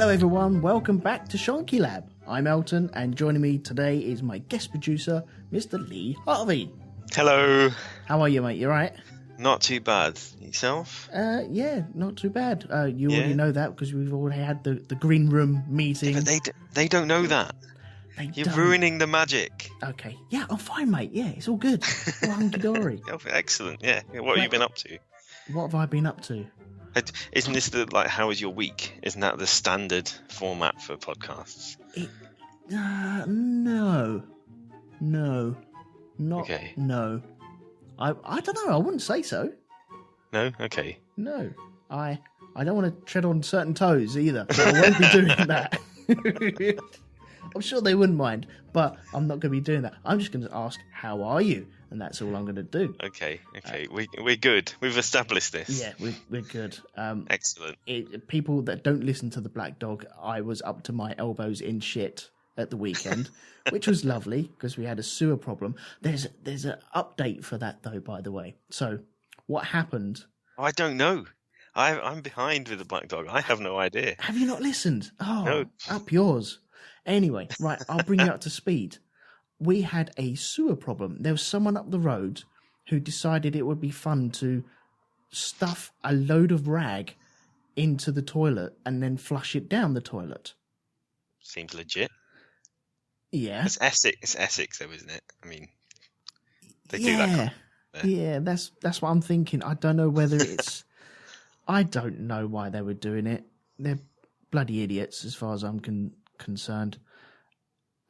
Hello everyone, welcome back to Shonky Lab. I'm Elton, and joining me today is my guest producer, Mr Lee Harvey. Hello. How are you, mate? You alright? Not too bad. Yourself? Yeah, not too bad. You already know that because we've already had the green room meeting. Yeah, but they don't know that. You're ruining the magic. Okay. Yeah, I'm fine, mate. Yeah, it's all good. All hunky-dory. Excellent. Yeah. What have you been up to? What have I been up to? Isn't this how was your week? Isn't that the standard format for podcasts? No. Not. Okay. No. I don't know. I wouldn't say so. No? Okay. No. I don't want to tread on certain toes either. So I won't be doing that. I'm sure they wouldn't mind, but I'm not going to be doing that. I'm just going to ask, how are you? And that's all I'm going to do. Okay. We're good. We've established this. Yeah, we're good. Excellent. People that don't listen to the Black Dog, I was up to my elbows in shit at the weekend, which was lovely because we had a sewer problem. There's an update for that though, by the way. So what happened? I don't know. I'm behind with the Black Dog. I have no idea. Have you not listened? Oh, no. Up yours. Anyway, right, I'll bring you up to speed. We had a sewer problem. There was someone up the road who decided it would be fun to stuff a load of rag into the toilet and then flush it down the toilet. Seems legit. Yeah. It's Essex though, isn't it? I mean, they do that. Yeah, that's what I'm thinking. I don't know whether it's... I don't know why they were doing it. They're bloody idiots as far as I'm concerned.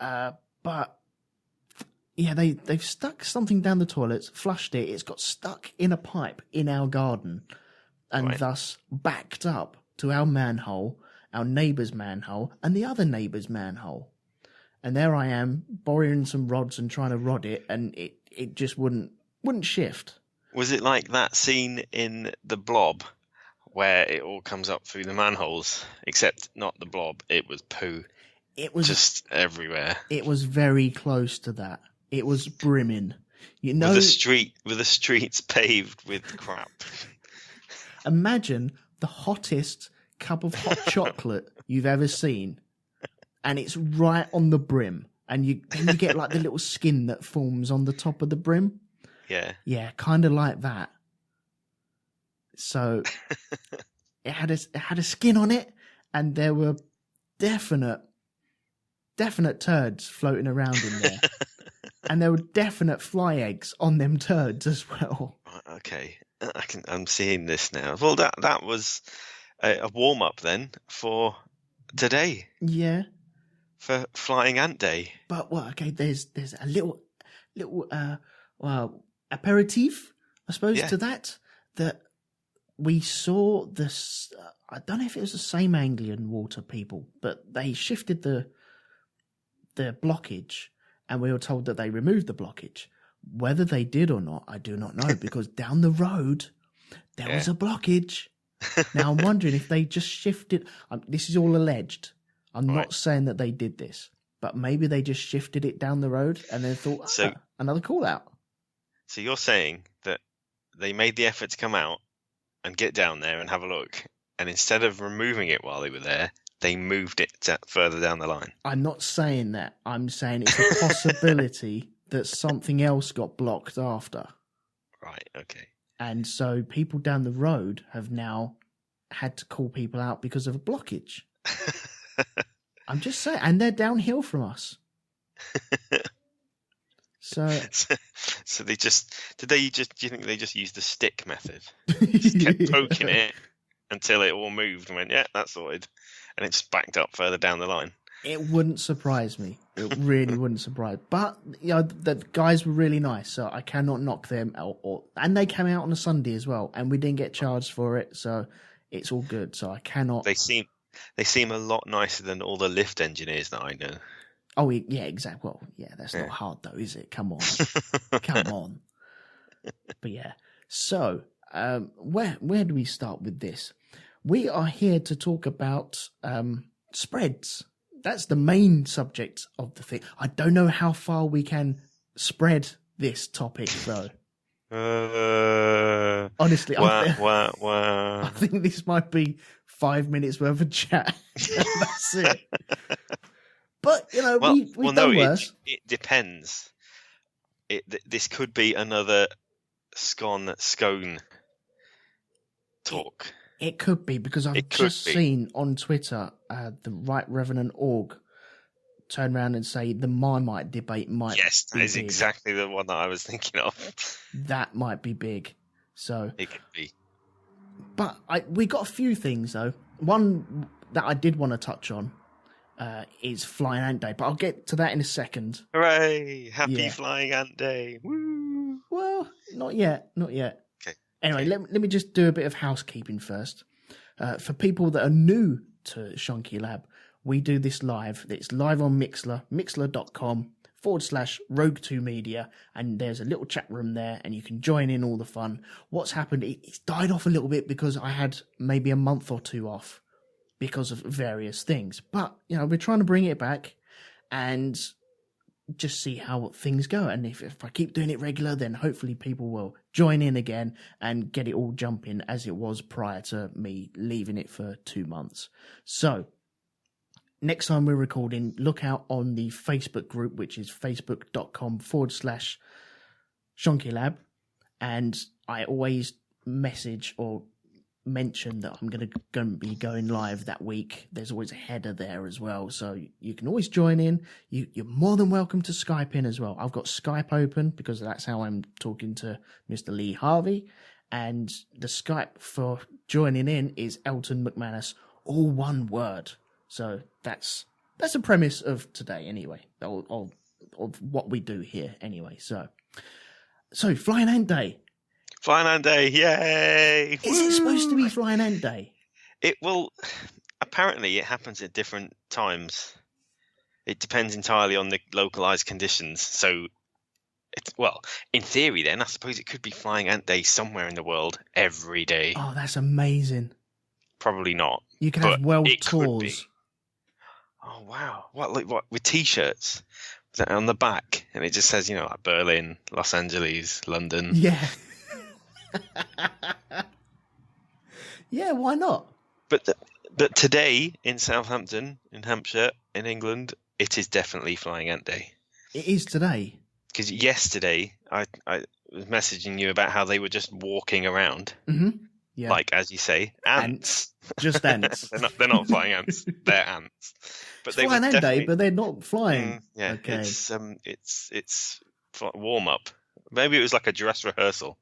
But... yeah, they've stuck something down the toilets, flushed it, it's got stuck in a pipe in our garden, and thus backed up to our manhole, our neighbour's manhole, and the other neighbour's manhole. And there I am, borrowing some rods and trying to rod it, and it just wouldn't shift. Was it like that scene in The Blob, where it all comes up through the manholes, except not the blob, it was poo. It was just everywhere. It was very close to that. It was brimming. You know, with the streets paved with crap. Imagine the hottest cup of hot chocolate you've ever seen, and it's right on the brim, and you get like the little skin that forms on the top of the brim. Yeah, kind of like that. So it had a skin on it, and there were definite turds floating around in there. And there were definite fly eggs on them turds as well. Okay, I'm seeing this now. Well, that was a warm up then for today. Yeah, for Flying Ant Day. But okay, there's a little aperitif, I suppose, to that we saw this. I don't know if it was the same Anglian water people, but they shifted the blockage. And we were told that they removed the blockage. Whether they did or not, I do not know, because down the road, there was a blockage. Now, I'm wondering if they just shifted... this is all alleged. I'm not saying that they did this, but maybe they just shifted it down the road and then thought, another call-out. So you're saying that they made the effort to come out and get down there and have a look, and instead of removing it while they were there, they moved it further down the line. I'm not saying that. I'm saying it's a possibility that something else got blocked after. Right, okay. And so people down the road have now had to call people out because of a blockage. I'm just saying. And they're downhill from us. So do you think they just used the stick method? Just kept poking it until it all moved and went, yeah, that's sorted. And it's backed up further down the line. It wouldn't surprise me. It really wouldn't surprise. But the guys were really nice, so I cannot knock them out. And they came out on a Sunday as well, and we didn't get charged for it, so it's all good. So I cannot. They seem a lot nicer than all the lift engineers that I know. Oh yeah, exactly. Well, yeah, that's not hard though, is it? Come on, come on. But yeah, so where do we start with this? We are here to talk about spreads. That's the main subject of the thing. I don't know how far we can spread this topic, though. Honestly, I think this might be 5 minutes worth of chat. That's it. But, we've done worse. It depends. This could be another scone talk. It could be, because I've just seen on Twitter the Right Reverend Org turn around and say the Marmite debate might Yes, that be is big. exactly the one that I was thinking of. That might be big. So it could be. But we got a few things, though. One that I did want to touch on is Flying Ant Day, but I'll get to that in a second. Hooray! Happy Flying Ant Day! Woo! Well, not yet. Okay. Anyway, let me just do a bit of housekeeping first. For people that are new to Shonky Lab, we do this live. It's live on Mixlr, mixlr.com/RogueTwoMedia, and there's a little chat room there, and you can join in all the fun. What's happened, it's died off a little bit because I had maybe a month or two off because of various things. But, we're trying to bring it back and just see how things go. And if I keep doing it regular, then hopefully people will join in again and get it all jumping as it was prior to me leaving it for 2 months. So next time we're recording, look out on the Facebook group, which is facebook.com/Shonky Lab. And I always message or mention that I'm going to be going live that week. There's always a header there as well, so you can always join in. You're more than welcome to Skype in as well. I've got Skype open because that's how I'm talking to Mr Lee Harvey, and the Skype for joining in is Elton McManus, all one word. So that's a premise of today anyway, of what we do here anyway. So Flying Ant Day. Flying Ant Day, yay! Is it supposed to be Flying Ant Day? It will. Apparently, it happens at different times. It depends entirely on the localized conditions. So, in theory, then I suppose it could be Flying Ant Day somewhere in the world every day. Oh, that's amazing! Probably not. You can have world tours. Oh wow! What with T-shirts on the back, and it just says like Berlin, Los Angeles, London. Yeah. Yeah, why not? But today in Southampton, in Hampshire, in England, it is definitely Flying Ant Day. It is today. Because yesterday I was messaging you about how they were just walking around. Mm-hmm. Yeah. Like, as you say, ants. Just ants. they're not flying ants. They're ants. But it's Flying Ant Day, but they're not flying. Yeah. Okay. It's warm up. Maybe it was like a dress rehearsal.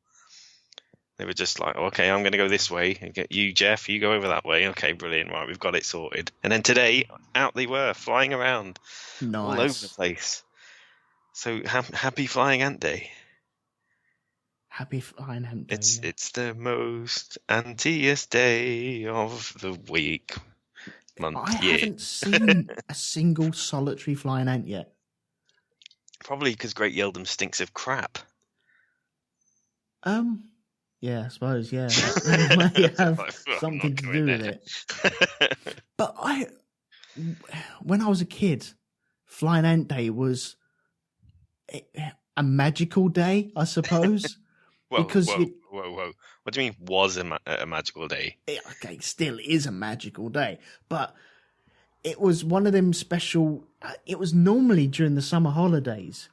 They were just like, okay, I'm going to go this way. And get you, Jeff, you go over that way. Okay, brilliant. Right, we've got it sorted. And then today, out they were, flying around. Nice. All over the place. So happy Flying Ant Day. Happy Flying Ant Day. It's the most antiest day of the week, month, year. I haven't seen a single solitary flying ant yet. Probably because Great Yeldham stinks of crap. Yeah, I suppose, yeah. It may have something to do with it. But when I was a kid, Flying Ant Day was a magical day, I suppose. Whoa. What do you mean was a magical day? Okay, still is a magical day. But it was one of them special... it was normally during the summer holidays.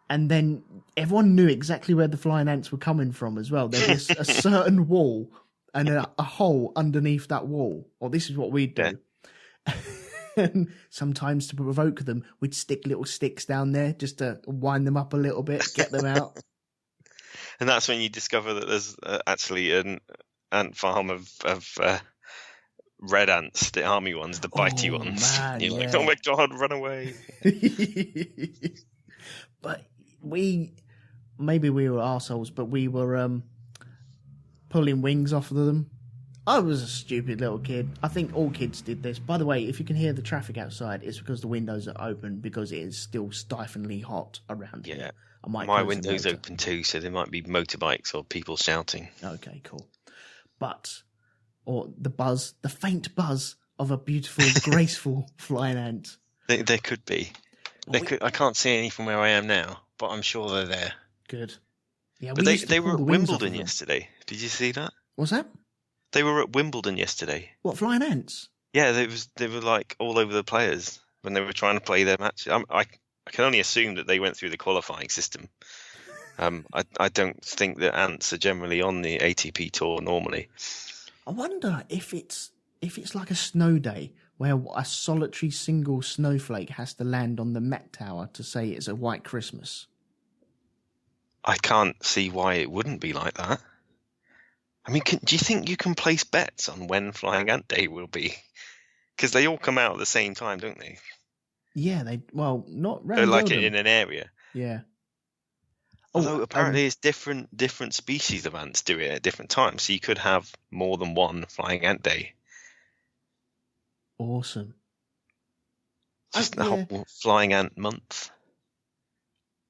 And then everyone knew exactly where the flying ants were coming from as well. There was a certain wall and a hole underneath that wall. Or this is what we'd do. Yeah. And sometimes to provoke them, we'd stick little sticks down there just to wind them up a little bit, get them out. And that's when you discover that there's actually an ant farm of red ants, the army ones, the bitey ones. Man, You're like, oh my God, run away. But maybe we were arseholes, but we were pulling wings off of them. I was a stupid little kid. I think all kids did this. By the way, if you can hear the traffic outside, it's because the windows are open because it is still stiflingly hot around here. My window's open too, so there might be motorbikes or people shouting. Okay, cool. Or the faint buzz of a beautiful, graceful flying ant. There could be. I can't see any from where I am now, but I'm sure they're there. Good. Yeah, but they were at Wimbledon yesterday. Did you see that? What's that? They were at Wimbledon yesterday. What, flying ants? Yeah, they were like all over the players when they were trying to play their match. I can only assume that they went through the qualifying system. I don't think that ants are generally on the ATP tour normally. I wonder if it's like a snow day where a solitary single snowflake has to land on the Met Tower to say it's a white Christmas. I can't see why it wouldn't be like that. I mean, do you think you can place bets on when Flying Ant Day will be? Because they all come out at the same time, don't they? Yeah, not round. They're like in an area. Yeah. Although apparently it's different species of ants do it at different times, so you could have more than one Flying Ant Day. Awesome. Just the whole Flying Ant month.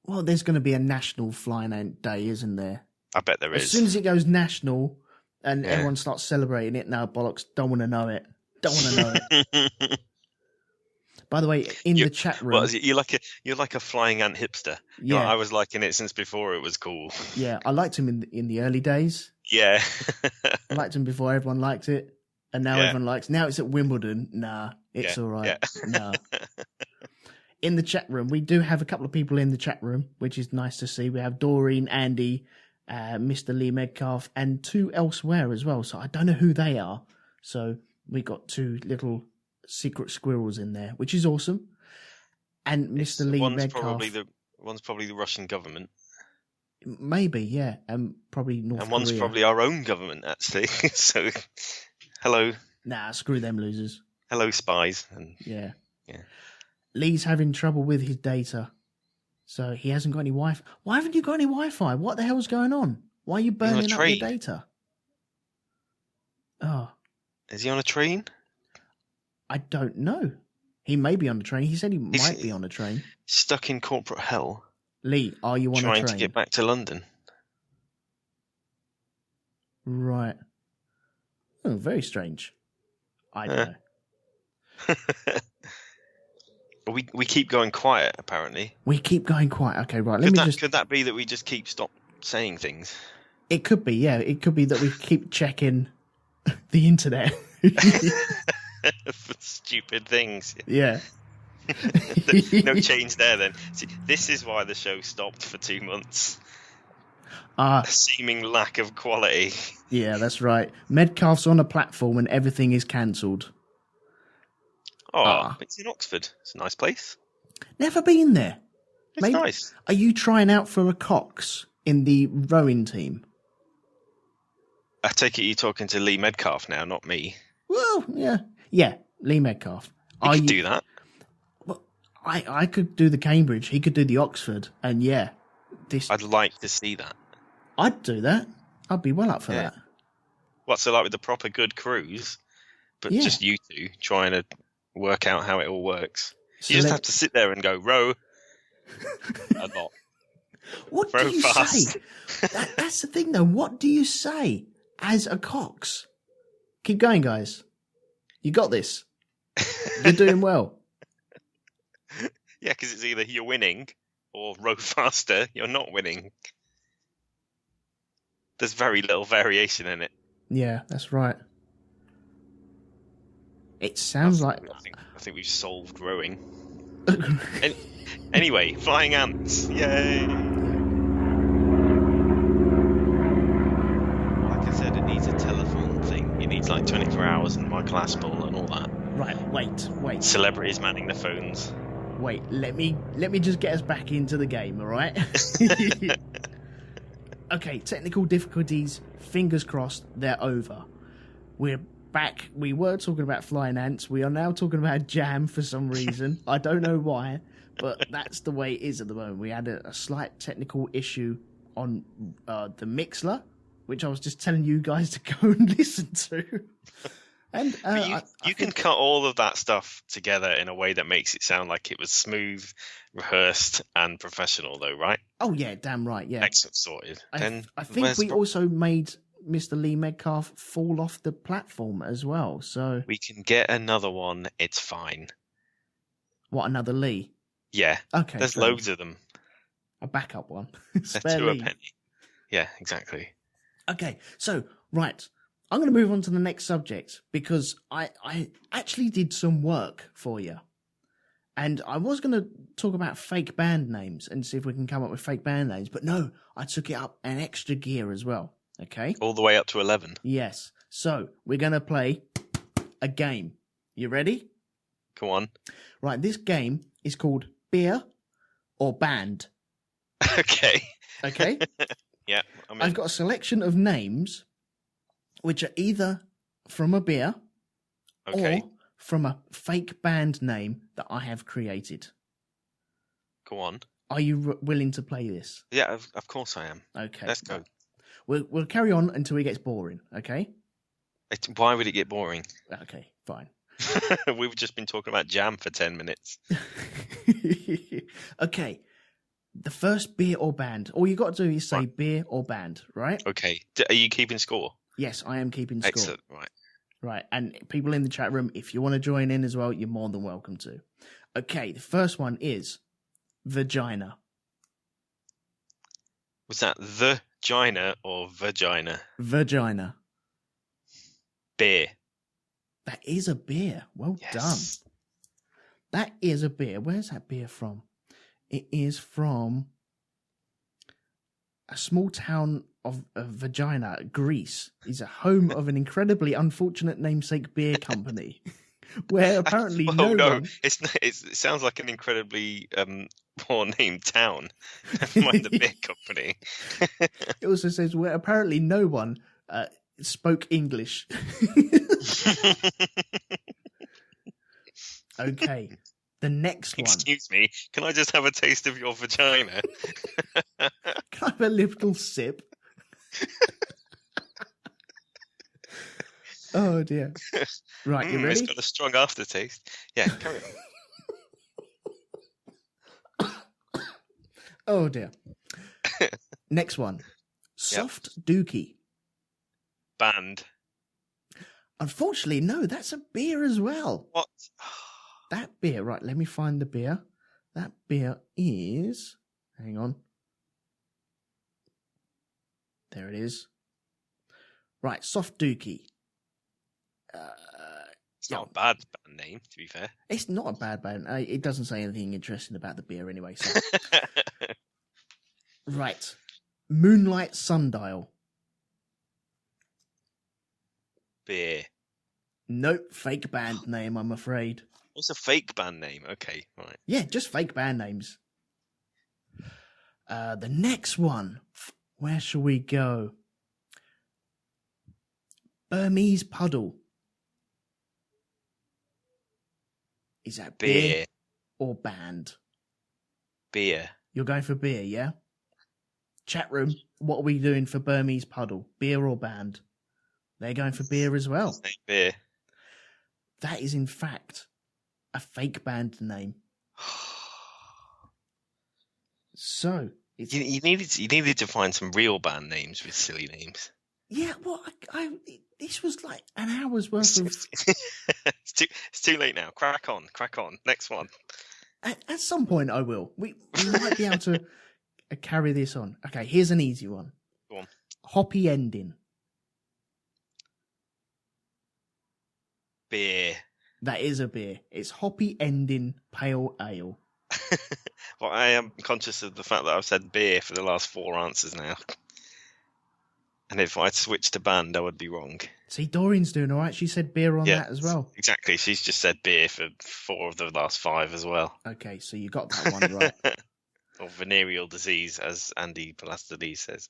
Well, there's going to be a national Flying Ant Day, isn't there? I bet there is. As soon as it goes national and everyone starts celebrating it, no, bollocks, don't want to know it. Don't want to know it. By the way, in the chat room... Well, you're like a Flying Ant hipster. Yeah. I was liking it since before it was cool. Yeah, I liked him in the early days. Yeah. I liked him before everyone liked it. And now everyone likes... Now it's at Wimbledon. Nah, it's all right. Yeah. Nah. In the chat room, we do have a couple of people in the chat room, which is nice to see. We have Doreen, Andy, Mr. Lee Medcalf, and 2 elsewhere as well. So I don't know who they are. So we got 2 little secret squirrels in there, which is awesome. And Mr. Lee Medcalf... One's probably the Russian government. Maybe, yeah. And probably North Korea. And one's probably our own government, actually. So, hello. Nah, screw them losers. Hello, spies. Yeah. Lee's having trouble with his data. So he hasn't got any Wi-Fi. Why haven't you got any Wi-Fi? What the hell's going on? Why are you burning up your data? Oh. Is he on a train? I don't know. He may be on a train. He said he might be on a train. Stuck in corporate hell. Lee, are you on a train? Trying to get back to London. Right. Oh, very strange. I don't know. We keep going quiet, apparently. We keep going quiet. Okay, right. Could that be that we just keep stop saying things? It could be, yeah. It could be that we keep checking the internet. For stupid things. Yeah. No change there then. See, this is why the show stopped for 2 months. A seeming lack of quality. Yeah, that's right. Medcalf's on a platform and everything is cancelled. It's in Oxford. It's a nice place. Never been there. It's nice. Are you trying out for a Cox in the rowing team? I take it you're talking to Lee Medcalf now, not me. Well, yeah. Yeah, Lee Medcalf. You could do that. Well, I could do the Cambridge. He could do the Oxford. And yeah. I'd like to see that. I'd do that. I'd be well up for that. What's it like with the proper good crews, but just you two trying to work out how it all works? You just have to sit there and go, row a lot. What do you say? That's the thing, though. What do you say as a Cox? Keep going, guys. You got this. You're doing well. Yeah, because it's either you're winning or row faster, you're not winning. There's very little variation in it. Yeah, that's right. It sounds like... I think we've solved rowing. Anyway, flying ants. Yay! Like I said, it needs a telephone thing. It needs like 24 hours and my glass ball and all that. Right, wait. Celebrities manning the phones. Wait, let me just get us back into the game, all right? Okay, technical difficulties, fingers crossed, they're over. We're back. We were talking about flying ants. We are now talking about jam for some reason. I don't know why, but that's the way it is at the moment. We had a slight technical issue on the Mixlr, which I was just telling you guys to go and listen to. And you can cut all of that stuff together in a way that makes it sound like it was smooth, rehearsed, and professional, though, right? Oh yeah, damn right, yeah. Excellent, sorted. I think we also made Mr. Lee Medcalf fall off the platform as well. So we can get another one. It's fine. What, another Lee? Yeah. Okay. There's loads of them. A backup one. Spare Lee. A penny. Yeah, exactly. Okay, so right. I'm going to move on to the next subject because I actually did some work for you. And I was going to talk about fake band names and see if we can come up with fake band names. But no, I took it up an extra gear as well. Okay? All the way up to 11. Yes. So we're going to play a game. You ready? Come on. Right. This game is called Beer or Band. Okay. Okay? Yeah. I've got a selection of names which are either from a beer or from a fake band name that I have created. Go on. Are you willing to play this? Yeah, of course I am. Okay. Let's go. We'll carry on until it gets boring, okay? Why would it get boring? Okay, fine. We've just been talking about jam for 10 minutes. Okay. The first beer or band. All you got to do is say beer or band, right? Okay. Are you keeping score? Yes, I am keeping score. Excellent. Right. Right. And people in the chat room, if you want to join in as well, you're more than welcome to. Okay. The first one is vagina. Was that the gina or vagina? Vagina. Beer. That is a beer. Well done. That is a beer. Where's that beer from? It is from a small town of Vagina, Greece. It's a home of an incredibly unfortunate namesake beer company, where apparently one... It sounds like an incredibly poor named town. Never mind the beer company. It also says where apparently no one spoke English. Okay. The next one. Excuse me, can I just have a taste of your vagina? Can I have a little sip? Oh dear. Right, you ready? It's got a strong aftertaste. Yeah, carry on. Oh dear. Next one. Soft dookie. Band. Unfortunately, no, that's a beer as well. What? That beer, right, let me find the beer. That beer is... Hang on. There it is. Right, Soft Dookie. It's not a bad band name, to be fair. It's not a bad band. It doesn't say anything interesting about the beer anyway. So. Right. Moonlight Sundial. Beer. Nope, fake band name, I'm afraid. What's a fake band name? Okay, right. Yeah, just fake band names. The next one. Where shall we go? Burmese Puddle. Is that beer or band? Beer. You're going for beer, yeah? Chat room, what are we doing for Burmese Puddle? Beer or band? They're going for beer as well. Beer. That is, in fact, a fake band name. So it's... you needed to find some real band names with silly names. Yeah, well, this was like an hour's worth of. It's too late now. Crack on. Next one. At some point, I will. We might be able to carry this on. Okay, here's an easy one. Go on. Hoppy Ending. Beer. That is a beer. It's Hoppy Ending Pale Ale. Well, I am conscious of the fact that I've said beer for the last 4 answers now. And if I'd switched to band, I would be wrong. See, Doreen's doing all right. She said beer on that as well. Exactly. She's just said beer for 4 of the last 5 as well. Okay, so you got that one right. Or venereal disease, as Andy Balastadis says.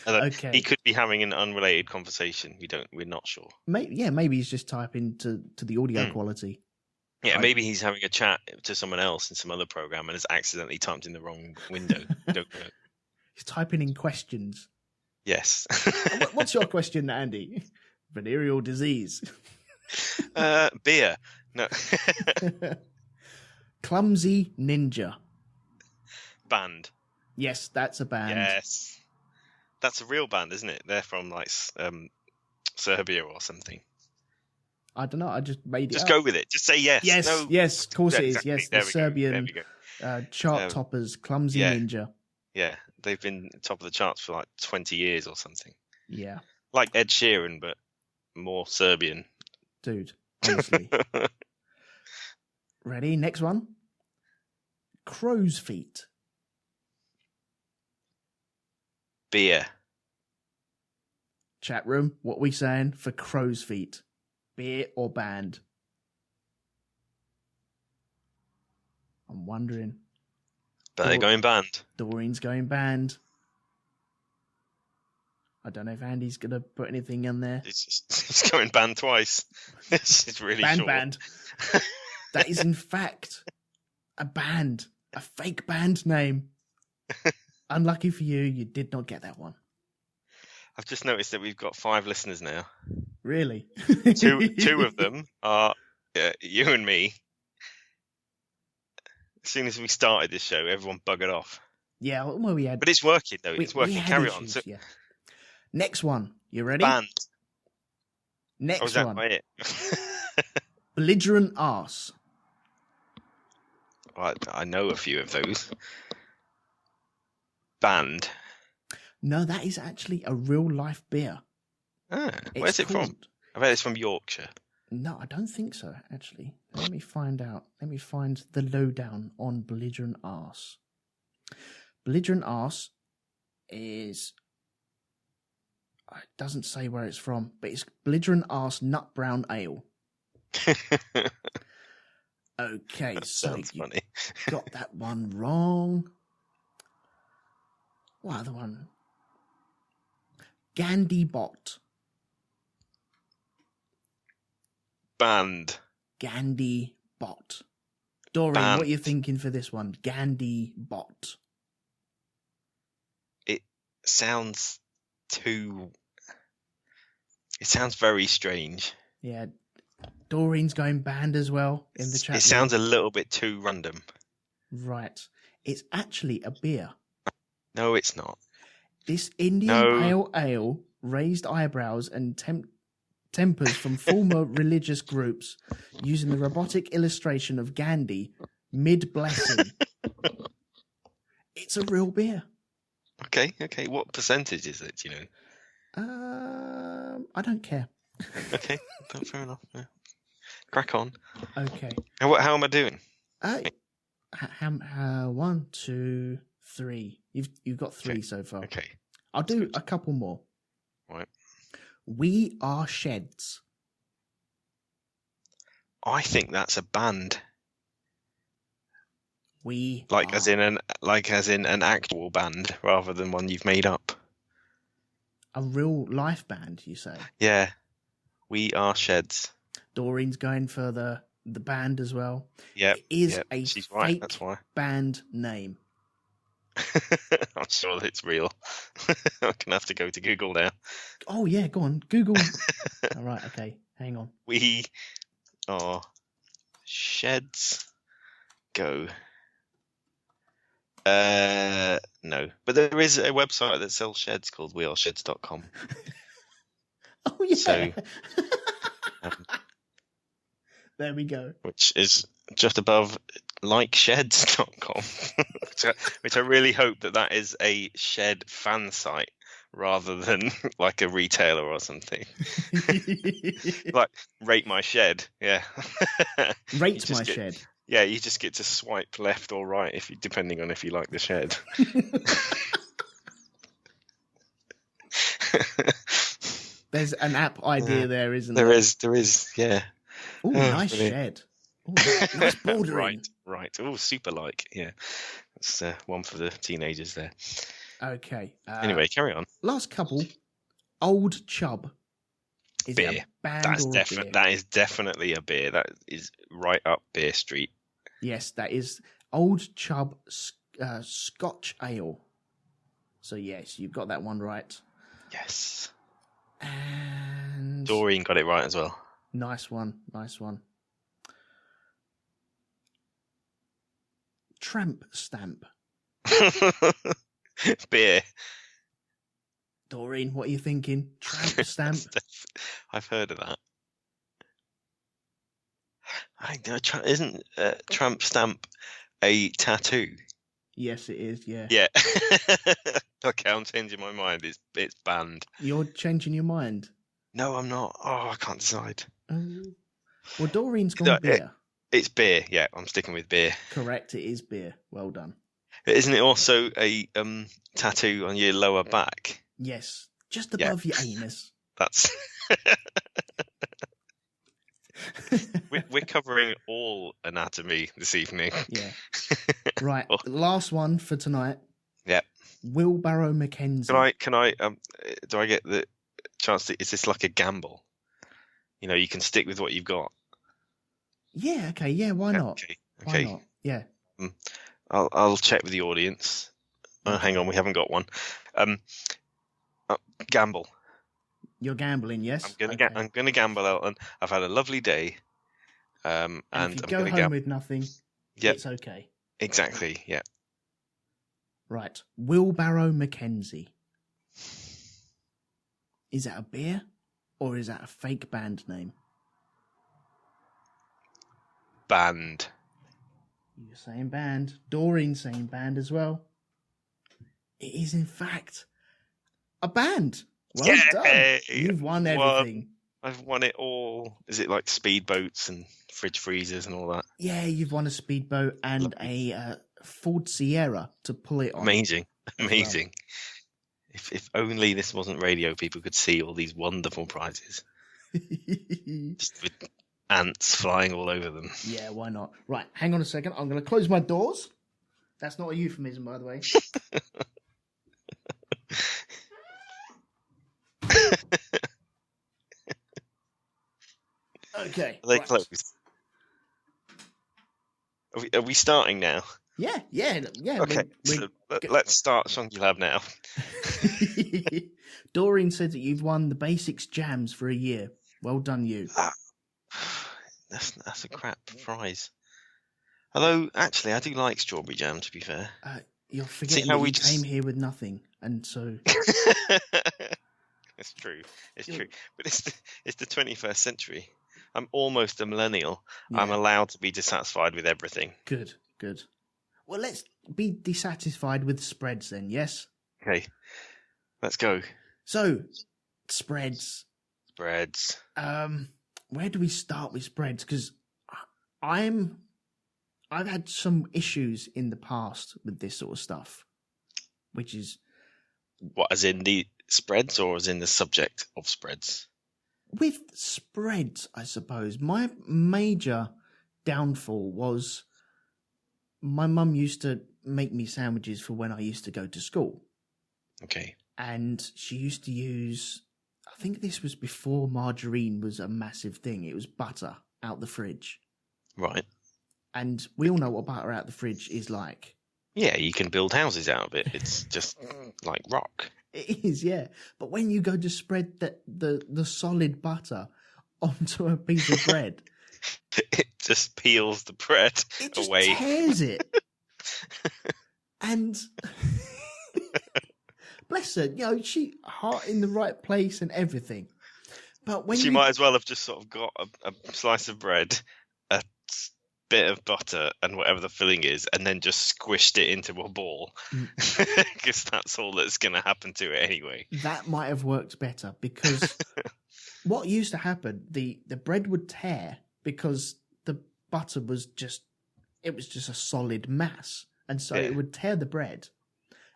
Okay. He could be having an unrelated conversation. We're not sure. Maybe he's just typing to the audio quality. Yeah, maybe he's having a chat to someone else in some other program and has accidentally typed in the wrong window. Don't know. He's typing in questions. Yes. What's your question, Andy? Venereal disease. Beer. No. Clumsy Ninja. Band. Yes, that's a band. Yes. That's a real band, isn't it? They're from like Serbia or something. I don't know. I just made it Just up. Go with it. Just say yes. Yes, no. yes, of course it is. Exactly. Yes, There the we Serbian go. chart toppers, Clumsy Ninja. Yeah, they've been top of the charts for like 20 years or something. Yeah. Like Ed Sheeran, but more Serbian. Dude, honestly. Ready? Next one. Crow's feet. Beer. Chat room, what we saying for crow's feet? Beer or band? I'm wondering. But they're going band. Doreen's going band. I don't know if Andy's going to put anything in there. It's going band twice. It's really short. Band. That is, in fact, a band. A fake band name. Unlucky for you, you did not get that one. I've just noticed that we've got 5 listeners now. Really? Two of them are you and me. As soon as we started this show, everyone buggered off. Yeah, well, we had... But it's working, though. It's working. Carry issues, on. Yeah. Next one. You ready? Band. Next that one. It? Belligerent arse. I know a few of those. Band. No, that is actually a real life beer. Where's it from? I bet it's from Yorkshire. No, I don't think so, actually. Let me find out. Let me find the lowdown on Belligerent Arse. Belligerent Arse is... It doesn't say where it's from, but it's Belligerent Arse Nut Brown Ale. Okay, that so sounds funny. Got that one wrong. What other one? Gandhi Bot. Band. Gandhi Bot. Doreen, Band. what are you thinking for this one? Gandhi Bot. It sounds very strange. Yeah. Doreen's going band as well in the chat. It sounds a little bit too random. Right. It's actually a beer. No, it's not. This Indian pale ale raised eyebrows and tempers from former religious groups using the robotic illustration of Gandhi mid-blessing. It's a real beer. Okay. What percentage is it, do you know? I don't care. Okay, fair enough. Yeah. Crack on. Okay. How am I doing? 1, 2, 3. You've got 3 so far. Okay. I'll do a couple more. Right. We Are Sheds. I think that's a band. As in an actual band rather than one you've made up. A real life band, you say? Yeah. We Are Sheds. Doreen's going for the band as well. Yeah. It is a she's fake right, that's why. Band name. I'm sure that it's real. I'm going to have to go to Google now. Oh, yeah, go on. Google. All right, okay. Hang on. We Are Sheds. Go. No. But there is a website that sells sheds called wearesheds.com. Oh, yeah. So, there we go. Which is just above likesheds.com. which I really hope that is a shed fan site rather than like a retailer or something. Like, rate my shed. Yeah. Rate my shed. Yeah, you just get to swipe left or right depending on if you like the shed. There's an app idea there, isn't there? There is, yeah. Oh, nice brilliant. Shed. Ooh, nice bordering. Right. Oh, super like, yeah. That's one for the teenagers there. Okay. Anyway, carry on. Last couple. Old Chub. Is beer. It a band beer? That is definitely a beer. That is right up Beer Street. Yes, that is Old Chub Scotch Ale. So yes, you've got that one right. Yes. And Doreen got it right as well. Nice one. Tramp Stamp. Beer. Doreen, what are you thinking? Tramp Stamp. I've heard of that. Isn't Tramp Stamp a tattoo? Yes, it is. Yeah. Yeah. Okay, I'm changing my mind. It's banned. You're changing your mind. No, I'm not. Oh, I can't decide. Well, Doreen's gone beer. It's beer. Yeah, I'm sticking with beer. Correct. It is beer. Well done. Isn't it also a tattoo on your lower back? Yes, just above your anus. That's. We're covering all anatomy this evening. Yeah. Right. The last one for tonight. Yeah. Wheelbarrow Mackenzie. Can I do I get the chance to, is this like a gamble? You know, you can stick with what you've got. Yeah, okay, yeah, why not? Okay. Why not? Yeah. I'll check with the audience. Hang on, we haven't got one. Gamble. You're gambling, yes? I'm gonna gamble, Elton. I've had a lovely day. And if you I'm go gonna home with nothing, it's okay. Exactly, yeah. Right. Wheelbarrow Mackenzie. Is that a beer or is that a fake band name? Band. You're saying band. Doreen's saying band as well. It is, in fact, a band. Well done. You've won everything. I've won it all. Is it like speedboats and fridge freezers and all that? Yeah, you've won a speedboat and a Ford Sierra to pull it on. Amazing. Well. If only this wasn't radio, people could see all these wonderful prizes. Just with ants flying all over them. Yeah, why not? Right, hang on a second. I'm going to close my doors. That's not a euphemism, by the way. Okay. Are they right. closed? Are we starting now? Yeah. Okay, let's start Shonky Lab now. Doreen said that you've won the basics jams for a year. Well done, you. That's a crap prize. Although, actually, I do like strawberry jam, to be fair. You're forgetting that we came here with nothing, and so... It's true. It's true. But it's the 21st century. I'm almost a millennial. Yeah. I'm allowed to be dissatisfied with everything. Good. Well, let's be dissatisfied with spreads then, yes? Okay. Let's go. So, spreads. Where do we start with spreads? Because I've had some issues in the past with this sort of stuff, which is... What, as in the spreads or as in the subject of spreads? With spreads, I suppose. My major downfall was my mum used to make me sandwiches for when I used to go to school. Okay. And she used to use, I think this was before margarine was a massive thing. It was butter out the fridge. Right. And we all know what butter out the fridge is like. Yeah, you can build houses out of it. It's just like rock. It is, yeah. But when you go to spread the solid butter onto a piece of bread... It just peels the bread away. It just tears it. And... bless her, she heart in the right place and everything. But when she might as well have just sort of got a slice of bread, a bit of butter, and whatever the filling is, and then just squished it into a ball, because that's all that's going to happen to it anyway. That might have worked better, because what used to happen, the bread would tear because the butter was just a solid mass, and so it would tear the bread,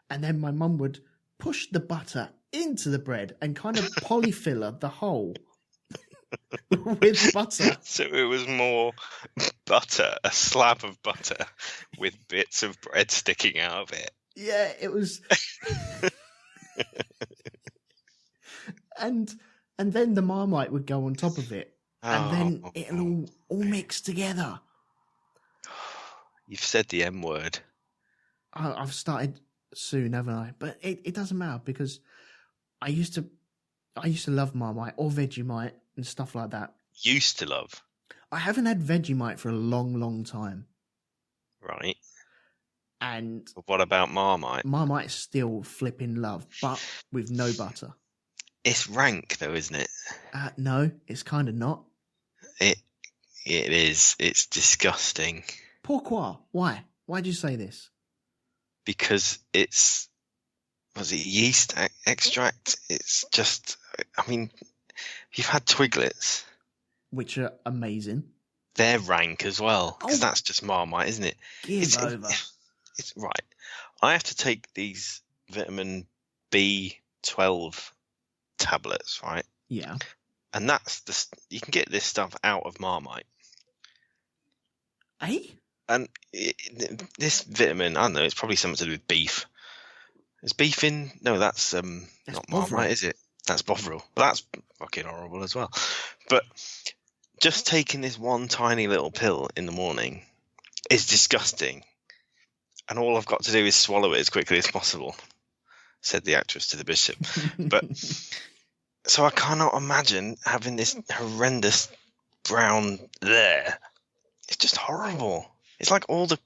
and then my mum would push the butter into the bread and kind of polyfiller the hole with butter. So it was more butter, a slab of butter with bits of bread sticking out of it. Yeah, it was. and then the Marmite would go on top of it, and then it'll all mix together. You've said the M word. I've started soon, haven't I? But it doesn't matter, because I used to love Marmite or Vegemite and stuff like that. Used to love? I haven't had Vegemite for a long, long time. Right. And what about Marmite? Marmite is still flipping love, but with no butter. It's rank though, isn't it? No, it's kind of not. It is. It's disgusting. Pourquoi? Why? Why'd you say this? because was it yeast extract? It's just, I mean, you've had Twiglets. Which are amazing. They're rank as well, because that's just Marmite, isn't it? Give over. It's right. I have to take these vitamin B12 tablets, right? Yeah. And you can get this stuff out of Marmite. Eh? And this vitamin, I don't know, it's probably something to do with beef. Is beef in? No, that's not Marmite, is it? That's Bovril. But that's fucking horrible as well. But just taking this one tiny little pill in the morning is disgusting. And all I've got to do is swallow it as quickly as possible, said the actress to the bishop. But so I cannot imagine having this horrendous brown there. It's just horrible. It's like all the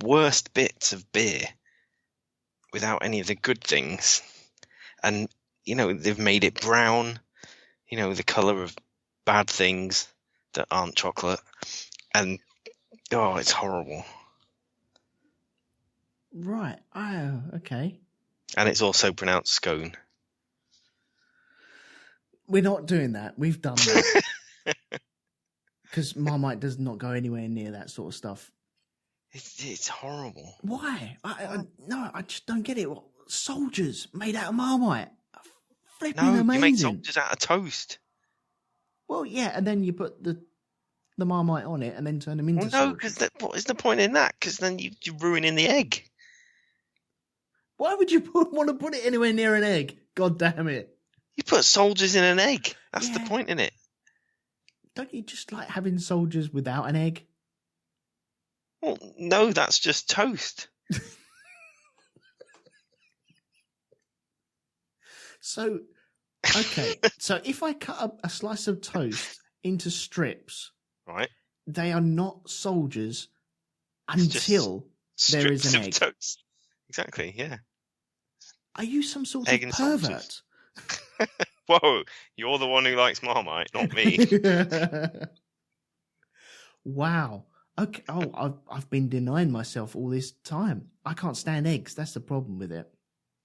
worst bits of beer without any of the good things. And, they've made it brown, the colour of bad things that aren't chocolate. And, it's horrible. Right. Oh, okay. And it's also pronounced scone. We're not doing that. We've done that. Because Marmite does not go anywhere near that sort of stuff. It's horrible. Why? I just don't get it. Soldiers made out of Marmite. Flipping amazing. You make soldiers out of toast. Well, yeah, and then you put the Marmite on it and then turn them into soldiers. No, because what is the point in that? Because then you're ruining the egg. Why would you want to put it anywhere near an egg? God damn it. You put soldiers in an egg. That's the point in it. Don't you just like having soldiers without an egg? Well, no, that's just toast. So, okay. So if I cut a slice of toast into strips, right, they are not soldiers until there is an egg. Toast. Exactly, yeah. Are you some sort of pervert? Whoa, you're the one who likes Marmite, not me. Wow. Okay. Oh, I've been denying myself all this time. I can't stand eggs. That's the problem with it.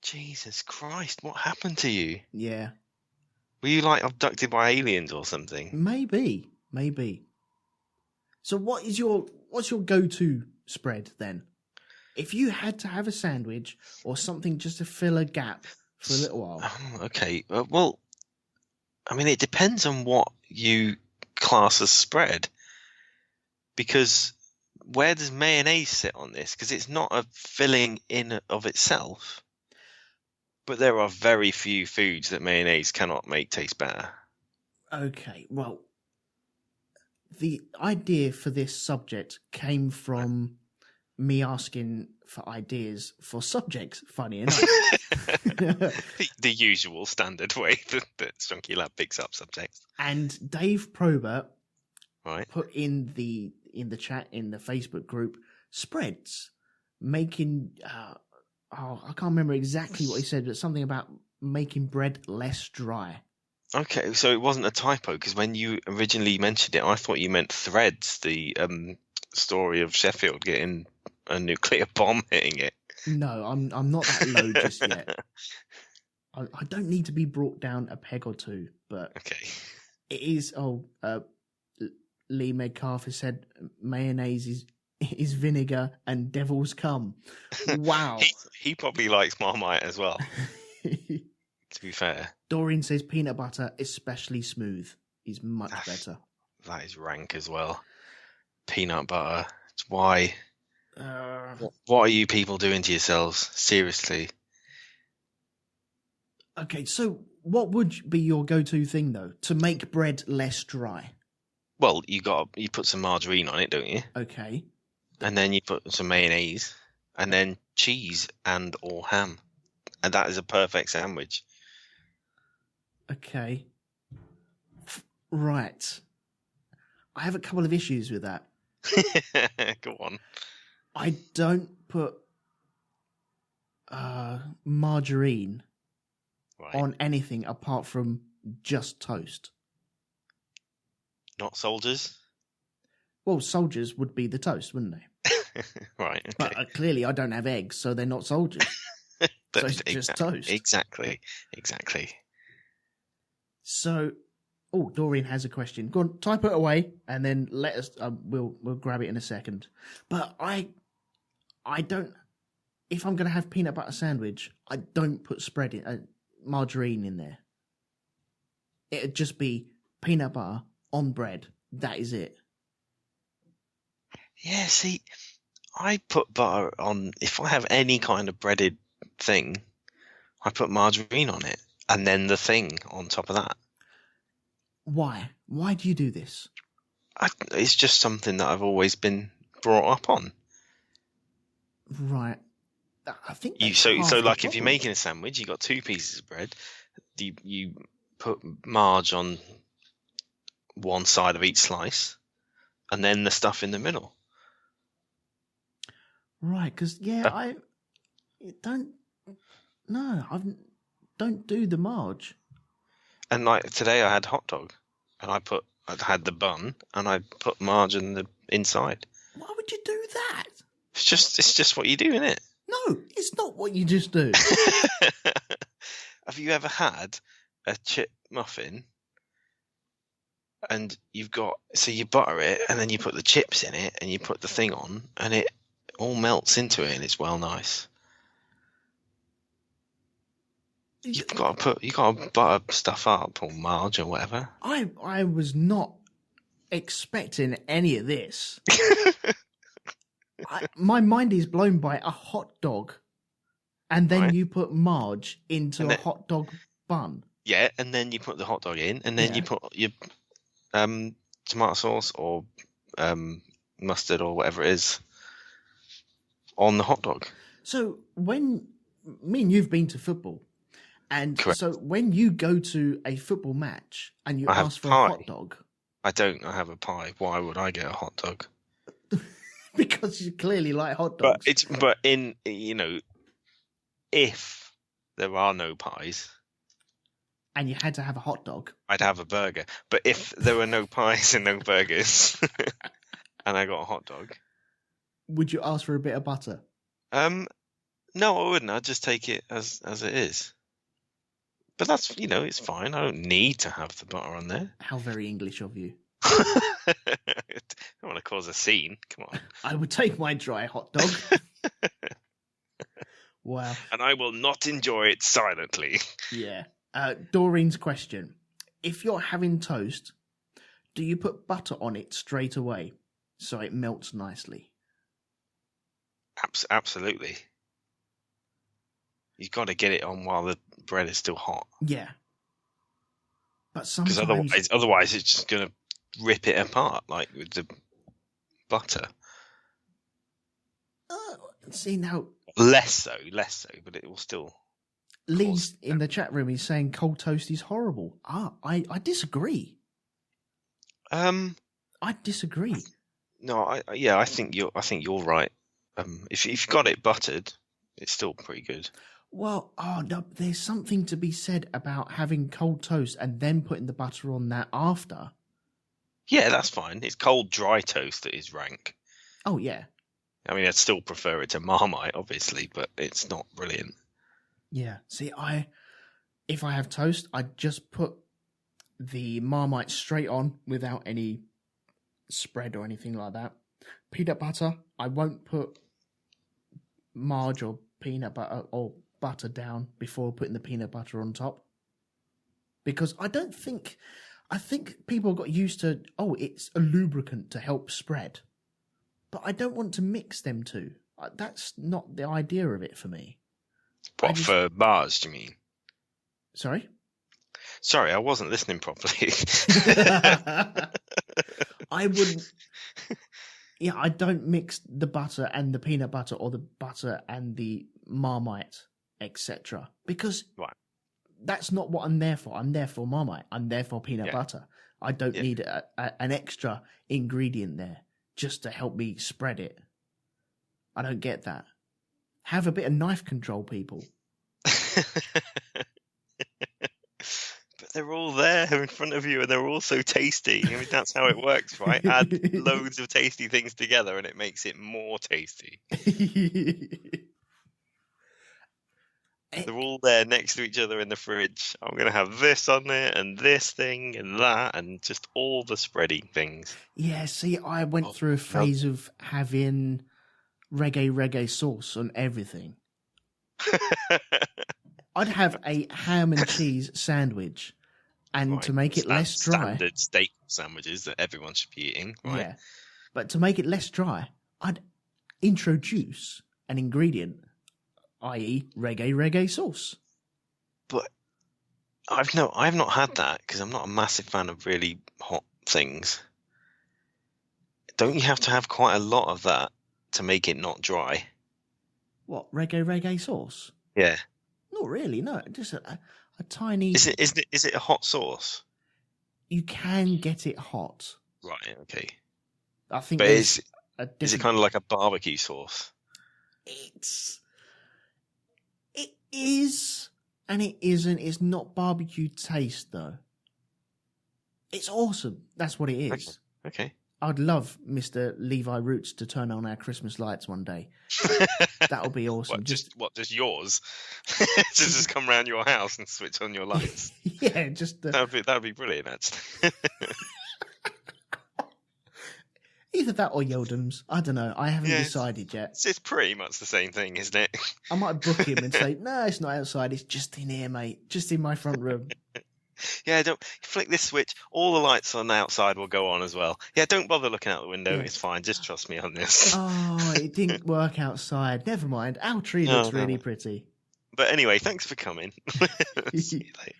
Jesus Christ, what happened to you? Yeah. Were you like abducted by aliens or something? Maybe. So what's your go-to spread then? If you had to have a sandwich or something just to fill a gap for a little while. Okay. Well, I mean, it depends on what you class as spread. Because where does mayonnaise sit on this? Because it's not a filling in of itself. But there are very few foods that mayonnaise cannot make taste better. Okay. Well, the idea for this subject came from me asking for ideas for subjects, funny enough. the usual standard way that Shonky Lab picks up subjects. And Dave Probert put in the chat in the Facebook group spreads making I can't remember exactly what he said, but something about making bread less dry. Okay, so it wasn't a typo, because when you originally mentioned it, I thought you meant Threads, the story of Sheffield getting a nuclear bomb hitting it. No, I'm not that low just yet. I don't need to be brought down a peg or two, but okay. It is. Lee Medcalf has said mayonnaise is vinegar and devil's cum. Wow. he probably likes Marmite as well, to be fair. Doreen says peanut butter, especially smooth, is much better. That is rank as well. Peanut butter. It's why. What are you people doing to yourselves? Seriously. Okay, so what would be your go-to thing, though, to make bread less dry? Well, you put some margarine on it, don't you? Okay. And then you put some mayonnaise, and then cheese and or ham. And that is a perfect sandwich. Okay. Right. I have a couple of issues with that. Go on. I don't put margarine on anything apart from just toast. Not soldiers? Well, soldiers would be the toast, wouldn't they? Right. Okay. But clearly I don't have eggs, so they're not soldiers. So it's just toast. Exactly. So, Doreen has a question. Go on, type it away, and then let us. We'll grab it in a second. But I don't. If I'm going to have peanut butter sandwich, I don't put margarine in there. It'd just be peanut butter on bread. That is it. Yeah. See, I put butter on. If I have any kind of breaded thing, I put margarine on it, and then the thing on top of that. Why? Why do you do this? It's just something that I've always been brought up on. Right. I think so like if you're making a sandwich, you got 2 pieces of bread. You put marge on one side of each slice, and then the stuff in the middle. Right, because I don't do the marge. And like today, I had hot dog, and I had the bun, and I put marge in the inside. Why would you do that? It's just what you do, isn't it? No, it's not what you just do. Have you ever had a chip muffin and you butter it and then you put the chips in it and you put the thing on and it all melts into it and it's well nice? You've got to butter stuff up or marge or whatever. I was not expecting any of this. My mind is blown by a hot dog, and then you put marge into a hot dog bun. Yeah, and then you put the hot dog in, and then you put your tomato sauce or mustard or whatever it is on the hot dog. So when me and you've been to football, and Correct. So when you go to a football match and you ask for a hot dog, I don't. I have a pie. Why would I get a hot dog? Because you clearly like hot dogs. But in if there are no pies, and you had to have a hot dog, I'd have a burger. But if there were no pies and no burgers, and I got a hot dog, would you ask for a bit of butter? No, I wouldn't. I'd just take it as it is. But that's it's fine. I don't need to have the butter on there. How very English of you. I don't want to cause a scene. Come on. I would take my dry hot dog. Wow. And I will not enjoy it silently. Yeah. Doreen's question. If you're having toast, do you put butter on it straight away so it melts nicely? Absolutely. You've got to get it on while the bread is still hot. Yeah. But sometimes... Because otherwise it's just going to rip it apart, like with the butter. See, now... Less so, but it will still... Lee's in the chat room is saying cold toast is horrible. I disagree. I disagree. No, I think you're right. If you've got it buttered, it's still pretty good. Well, no, there's something to be said about having cold toast and then putting the butter on that after. Yeah, that's fine. It's cold, dry toast that is rank. Oh, yeah. I mean, I'd still prefer it to Marmite, obviously, but it's not brilliant. Yeah. See, if I have toast, I just put the Marmite straight on without any spread or anything like that. Peanut butter, I won't put marge or peanut butter or butter down before putting the peanut butter on top. Because I think people got used to, it's a lubricant to help spread. But I don't want to mix them two. That's not the idea of it for me. What, for bars, do you mean? Sorry? Sorry, I wasn't listening properly. I wouldn't... Yeah, I don't mix the butter and the peanut butter or the butter and the Marmite, etc. Because that's not what I'm there for. I'm there for Marmite. I'm there for peanut butter. I don't need an extra ingredient there just to help me spread it. I don't get that. Have a bit of knife control, people. But they're all there in front of you, and they're all so tasty. I mean, that's how it works, right? Add loads of tasty things together, and it makes it more tasty. They're all there next to each other in the fridge. I'm going to have this on there, and this thing, and that, and just all the spreading things. Yeah, see, I went through a phase of having reggae sauce on everything. I'd have a ham and cheese sandwich, and to make it less dry... Standard steak sandwiches that everyone should be eating, right? Yeah, but to make it less dry, I'd introduce an ingredient, i.e. reggae sauce. But I've not had that because I'm not a massive fan of really hot things. Don't you have to have quite a lot of that to make it not dry? What, reggae sauce? Yeah. Not really, no. Just a tiny... Is it a hot sauce? You can get it hot. Right, okay. I think but is it kind of like a barbecue sauce? It is, and it isn't. It's not barbecue taste, though. It's awesome. That's what it is. Okay. I'd love Mr. Levi Roots to turn on our Christmas lights one day. That would be awesome. Just yours? just come round your house and switch on your lights? Yeah, just... That'd be brilliant, actually. Either that or Yeldham's. I don't know. I haven't decided yet. It's pretty much the same thing, isn't it? I might book him and say, no, it's not outside. It's just in here, mate. Just in my front room. Yeah, don't flick this switch. All the lights on the outside will go on as well. Yeah, don't bother looking out the window. Yeah. It's fine. Just trust me on this. Oh, it didn't work outside. Never mind. Our tree looks really pretty. But anyway, thanks for coming. See you later.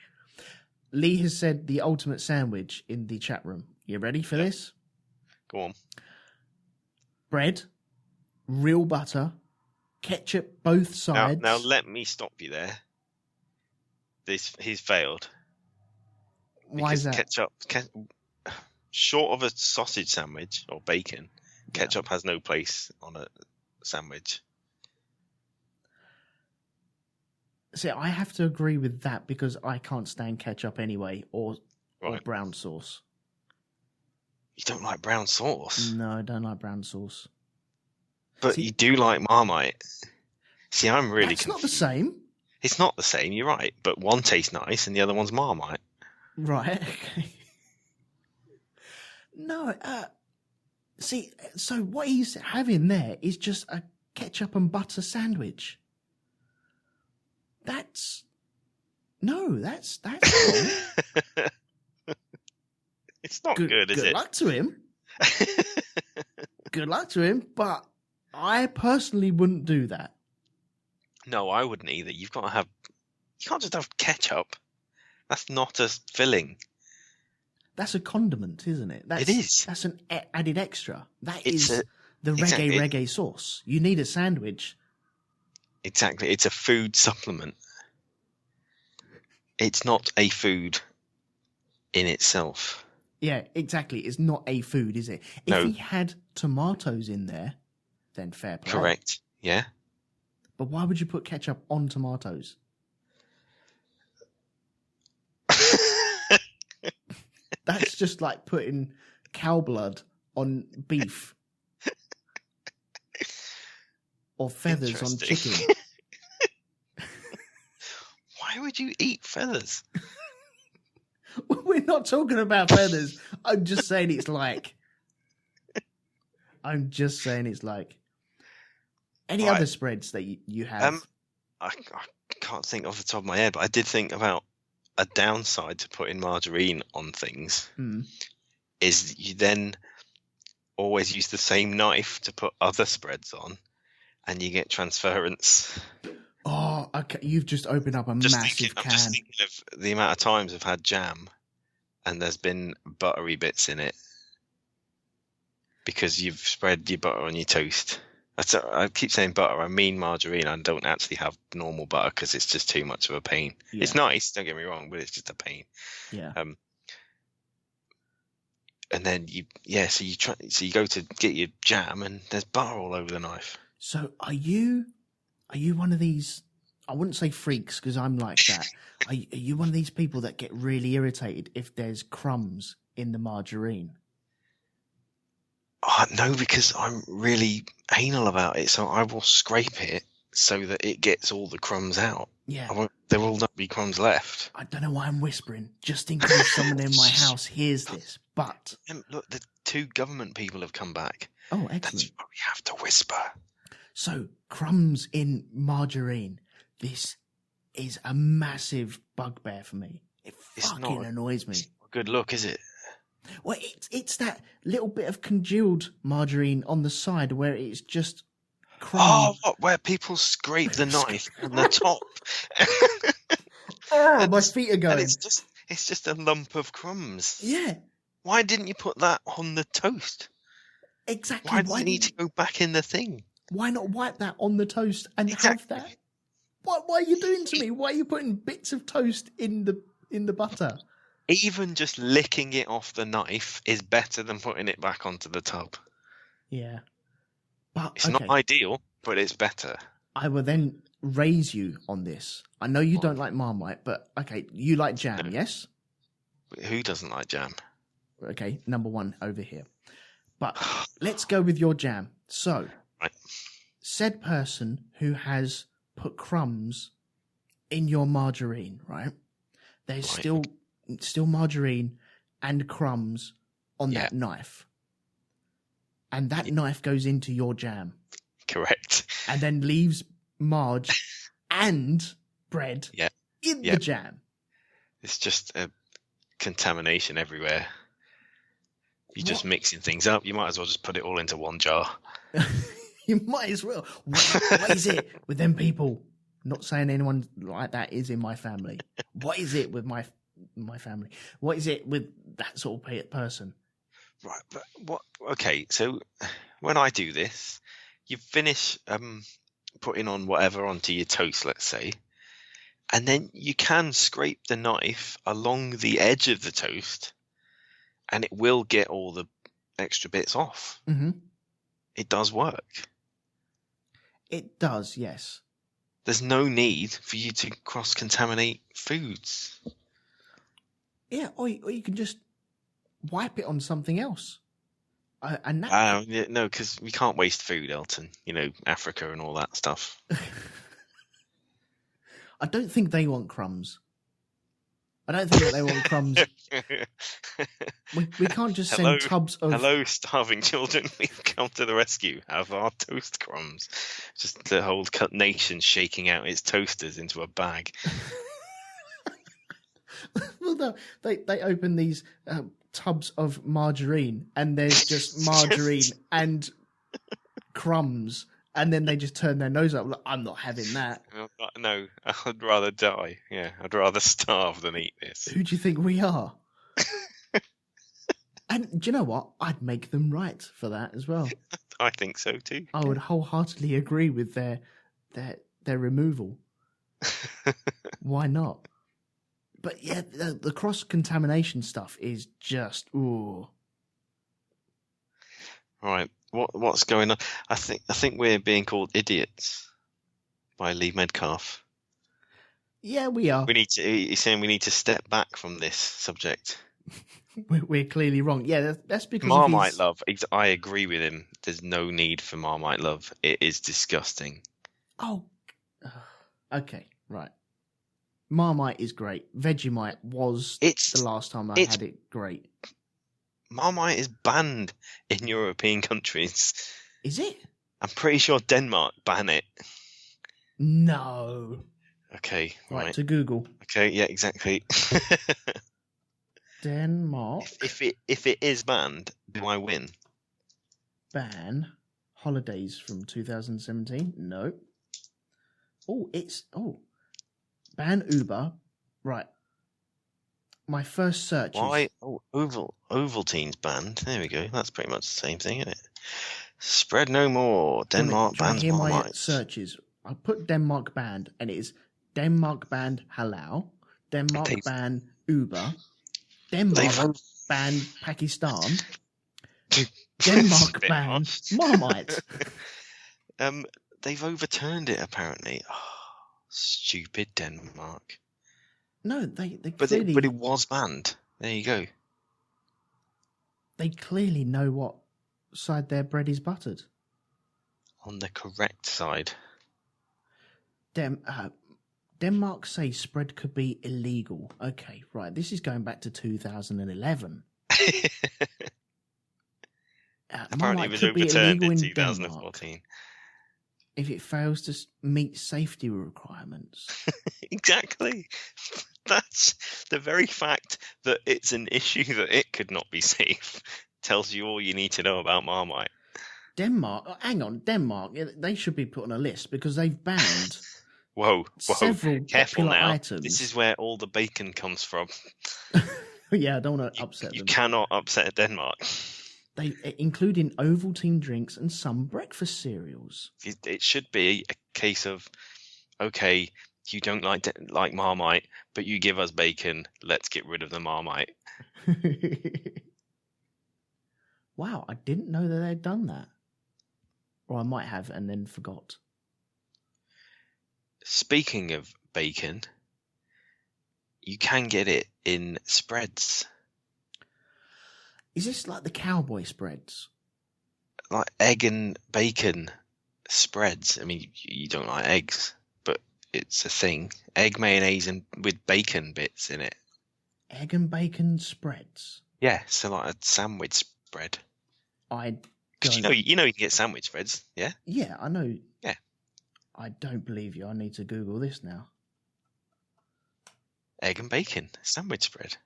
Lee has said the ultimate sandwich in the chat room. You ready for this? Go on. Bread, real butter, ketchup both sides. Now let me stop you there. He's failed. Why is that? Ketchup, short of a sausage sandwich or bacon, ketchup has no place on a sandwich. See, I have to agree with that because I can't stand ketchup anyway, or brown sauce. You don't like brown sauce? No, I don't like brown sauce. But you do like Marmite. See, I'm really confused. It's not the same. It's not the same, you're right. But one tastes nice and the other one's Marmite. Right, okay. No, see, so what he's having there is just a ketchup and butter sandwich. That's wrong. It's not good, is it? Good luck to him. Good luck to him, but I personally wouldn't do that. No, I wouldn't either. You can't just have ketchup. That's not a filling. That's a condiment, isn't it? It is. That's an added extra. It's the reggae sauce. You need a sandwich. Exactly. It's a food supplement. It's not a food in itself. Yeah, exactly. It's not a food, is it? If he had tomatoes in there, then fair play. Correct. Yeah. But why would you put ketchup on tomatoes? That's just like putting cow blood on beef. Or feathers on chicken. Why would you eat feathers? We're not talking about feathers. I'm just saying it's like. Any other spreads that you have? I can't think off the top of my head, but I did think about a downside to putting margarine on things is you then always use the same knife to put other spreads on, and you get transference. Oh, okay. You've just opened up a massive can. I'm just thinking of the amount of times I've had jam and there's been buttery bits in it because you've spread your butter on your toast. I keep saying butter. I mean margarine. I don't actually have normal butter because it's just too much of a pain. Yeah. It's nice, don't get me wrong, but it's just a pain. Yeah. And then you go to get your jam and there's butter all over the knife. So are you one of these I wouldn't say freaks because I'm like that. Are you one of these people that get really irritated if there's crumbs in the margarine? No, because I'm really anal about it, so I will scrape it so that it gets all the crumbs out. Yeah. There will not be crumbs left. I don't know why I'm whispering, just in case someone in my house hears this. But look, the 2 government people have come back. Oh, excellent. That's why we have to whisper. So, crumbs in margarine. This is a massive bugbear for me. It fucking annoys me. It's not a good look, is it? Well, it's that little bit of congealed margarine on the side where it's just crumbs. Oh, where people scrape the knife on the top. Oh, my feet are going. And it's just a lump of crumbs. Yeah. Why didn't you put that on the toast? Exactly. Why does it need to go back in the thing? Why not wipe that on the toast and have that? What are you doing to me? Why are you putting bits of toast in the butter? Even just licking it off the knife is better than putting it back onto the tub. Yeah. But it's not ideal, but it's better. I will then raise you on this. I know you don't like Marmite, but okay, you like jam, yes? Who doesn't like jam? Okay, number 1 over here. But let's go with your jam. So, said person who has put crumbs in your margarine, right? There's still margarine and crumbs on that knife. And that knife goes into your jam. Correct. And then leaves marge and bread in the jam. It's just a contamination everywhere. You're just mixing things up. You might as well just put it all into one jar. You might as well. What is it with them people? Not saying anyone like that is in my family. What is it with my family? What is it with that sort of person? Right, but what? Okay, so when I do this, you finish putting on whatever onto your toast, let's say, and then you can scrape the knife along the edge of the toast, and it will get all the extra bits off. Mm-hmm. It does work. It does, yes. There's no need for you to cross-contaminate foods. Yeah, or you can just wipe it on something else. No, because we can't waste food, Elton. You know, Africa and all that stuff. I don't think they want crumbs. I don't think that they want crumbs. We can't just send tubs of... Hello, starving children. We've come to the rescue. Have our toast crumbs. Just the whole nation shaking out its toasters into a bag. Well, no, they open these tubs of margarine, and there's just margarine and crumbs, and then they just turn their nose up. Like, I'm not having that. No, I'd rather die. Yeah, I'd rather starve than eat this. Who do you think we are? And do you know what? I'd make them right for that as well. I think so too. I would wholeheartedly agree with their removal. Why not? But yeah, the cross-contamination stuff is just ooh. Right, what's going on? I think we're being called idiots by Lee Medcalf. Yeah, we are. He's saying we need to step back from this subject. We're clearly wrong. Yeah, that's because Marmite love. I agree with him. There's no need for Marmite love. It is disgusting. Oh, okay, right. Marmite is great. Vegemite was the last time I had it great. Marmite is banned in European countries. Is it? I'm pretty sure Denmark ban it. No. Okay, right. To Google. Okay, yeah, exactly. Denmark. If it is banned, do I win? Ban holidays from 2017? No. Ban Uber. Right. My first search Why? Oh, Ovaltine's banned. There we go. That's pretty much the same thing, isn't it? Spread no more. Denmark bans Marmite. My searches. I put Denmark banned, and it is Denmark banned halal. Denmark banned Uber. Denmark banned Pakistan. Denmark banned Marmite. They've overturned it apparently. Stupid Denmark. No, they But clearly... but it was banned. There you go. They clearly know what side their bread is buttered. On the correct side. Denmark say spread could be illegal. Okay, right. This is going back to 2011. Apparently it was overturned in 2014. If it fails to meet safety requirements. Exactly. That's the very fact that it's an issue that it could not be safe tells you all you need to know about Marmite. Denmark, hang on, Denmark, they should be put on a list because they've banned several careful now. items. This is where all the bacon comes from. Yeah, I don't want to upset them. You cannot upset Denmark. They, including Ovaltine drinks and some breakfast cereals. It should be a case of, okay, you don't like Marmite, but you give us bacon. Let's get rid of the Marmite. Wow, I didn't know that they'd done that. Or I might have and then forgot. Speaking of bacon, you can get it in spreads. Is this like the cowboy spreads? Like egg and bacon spreads. I mean, you don't like eggs, but it's a thing. Egg mayonnaise and with bacon bits in it. Egg and bacon spreads? Yeah, so like a sandwich spread. Because you know you can get sandwich spreads, yeah? Yeah, I know. Yeah. I don't believe you. I need to Google this now. Egg and bacon sandwich spread.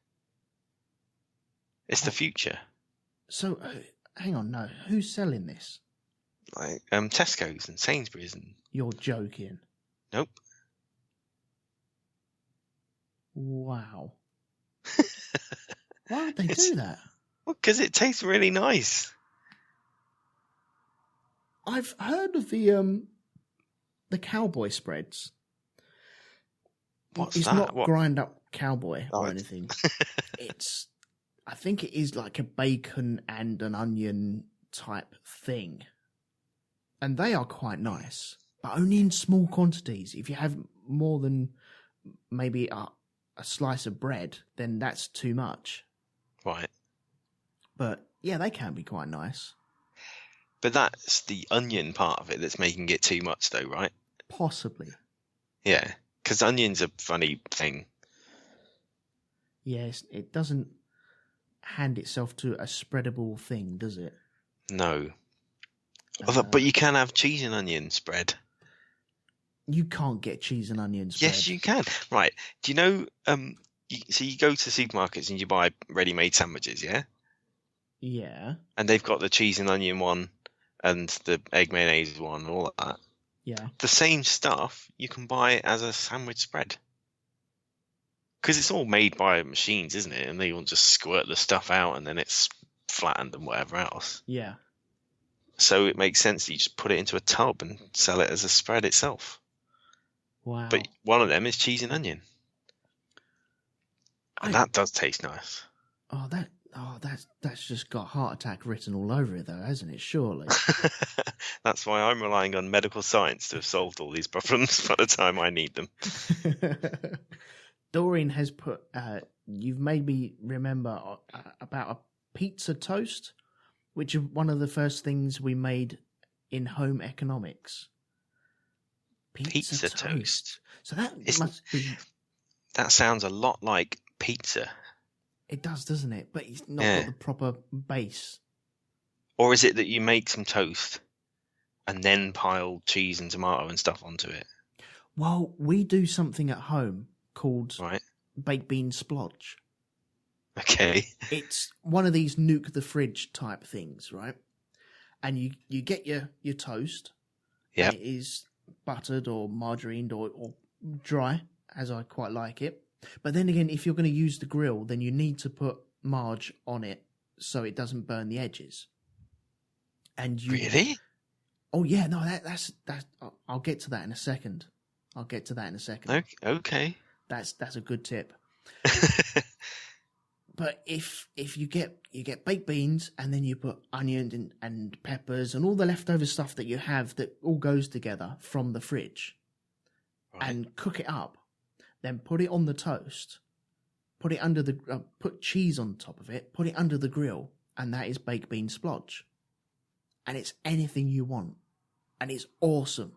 It's the future. So, hang on, no. Who's selling this? Like Tesco's and Sainsbury's and... You're joking. Nope. Wow. Why would they do that? Well, because it tastes really nice. I've heard of the cowboy spreads. What's it's that? Not what? grind up cowboy or anything. I think it is like a bacon and an onion type thing. And they are quite nice, but only in small quantities. If you have more than maybe a slice of bread, then that's too much. Right. But yeah, they can be quite nice. But that's the onion part of it that's making it too much though, right? Possibly. Yeah, because onion's a funny thing. Yes, it doesn't hand itself to a spreadable thing, does it? No. But you can have cheese and onion spread. You can't get cheese and onion spread. Yes, you can. Right. Do you know, so you go to supermarkets and you buy ready-made sandwiches, yeah? Yeah. And they've got the cheese and onion one and the egg mayonnaise one and all that. Yeah. The same stuff you can buy as a sandwich spread. Because it's all made by machines, isn't it? And they will just squirt the stuff out and then it's flattened and whatever else. Yeah. So it makes sense that you just put it into a tub and sell it as a spread itself. Wow. But one of them is cheese and onion. And that does taste nice. That's just got heart attack written all over it though, hasn't it? Surely. That's why I'm relying on medical science to have solved all these problems by the time I need them. Doreen has put, you've made me remember about a pizza toast, which is one of the first things we made in home economics. Pizza toast. So that must be... That sounds a lot like pizza. It does, doesn't it? But it's not got the proper base. Or is it that you make some toast and then pile cheese and tomato and stuff onto it? Well, we do something at home called baked bean splodge. Okay. It's one of these nuke the fridge type things, right? And you get your toast. Yeah. It is buttered or margarined or dry, as I quite like it. But then again, if you're going to use the grill, then you need to put marge on it so it doesn't burn the edges. And you really? Oh yeah, no, that's I'll get to that in a second. Okay. That's a good tip. But if you get baked beans and then you put onion and peppers and all the leftover stuff that you have that all goes together from the fridge, and cook it up. Then put it on the toast. Put it under the put cheese on top of it. Put it under the grill, and that is baked bean splodge. And it's anything you want, and it's awesome.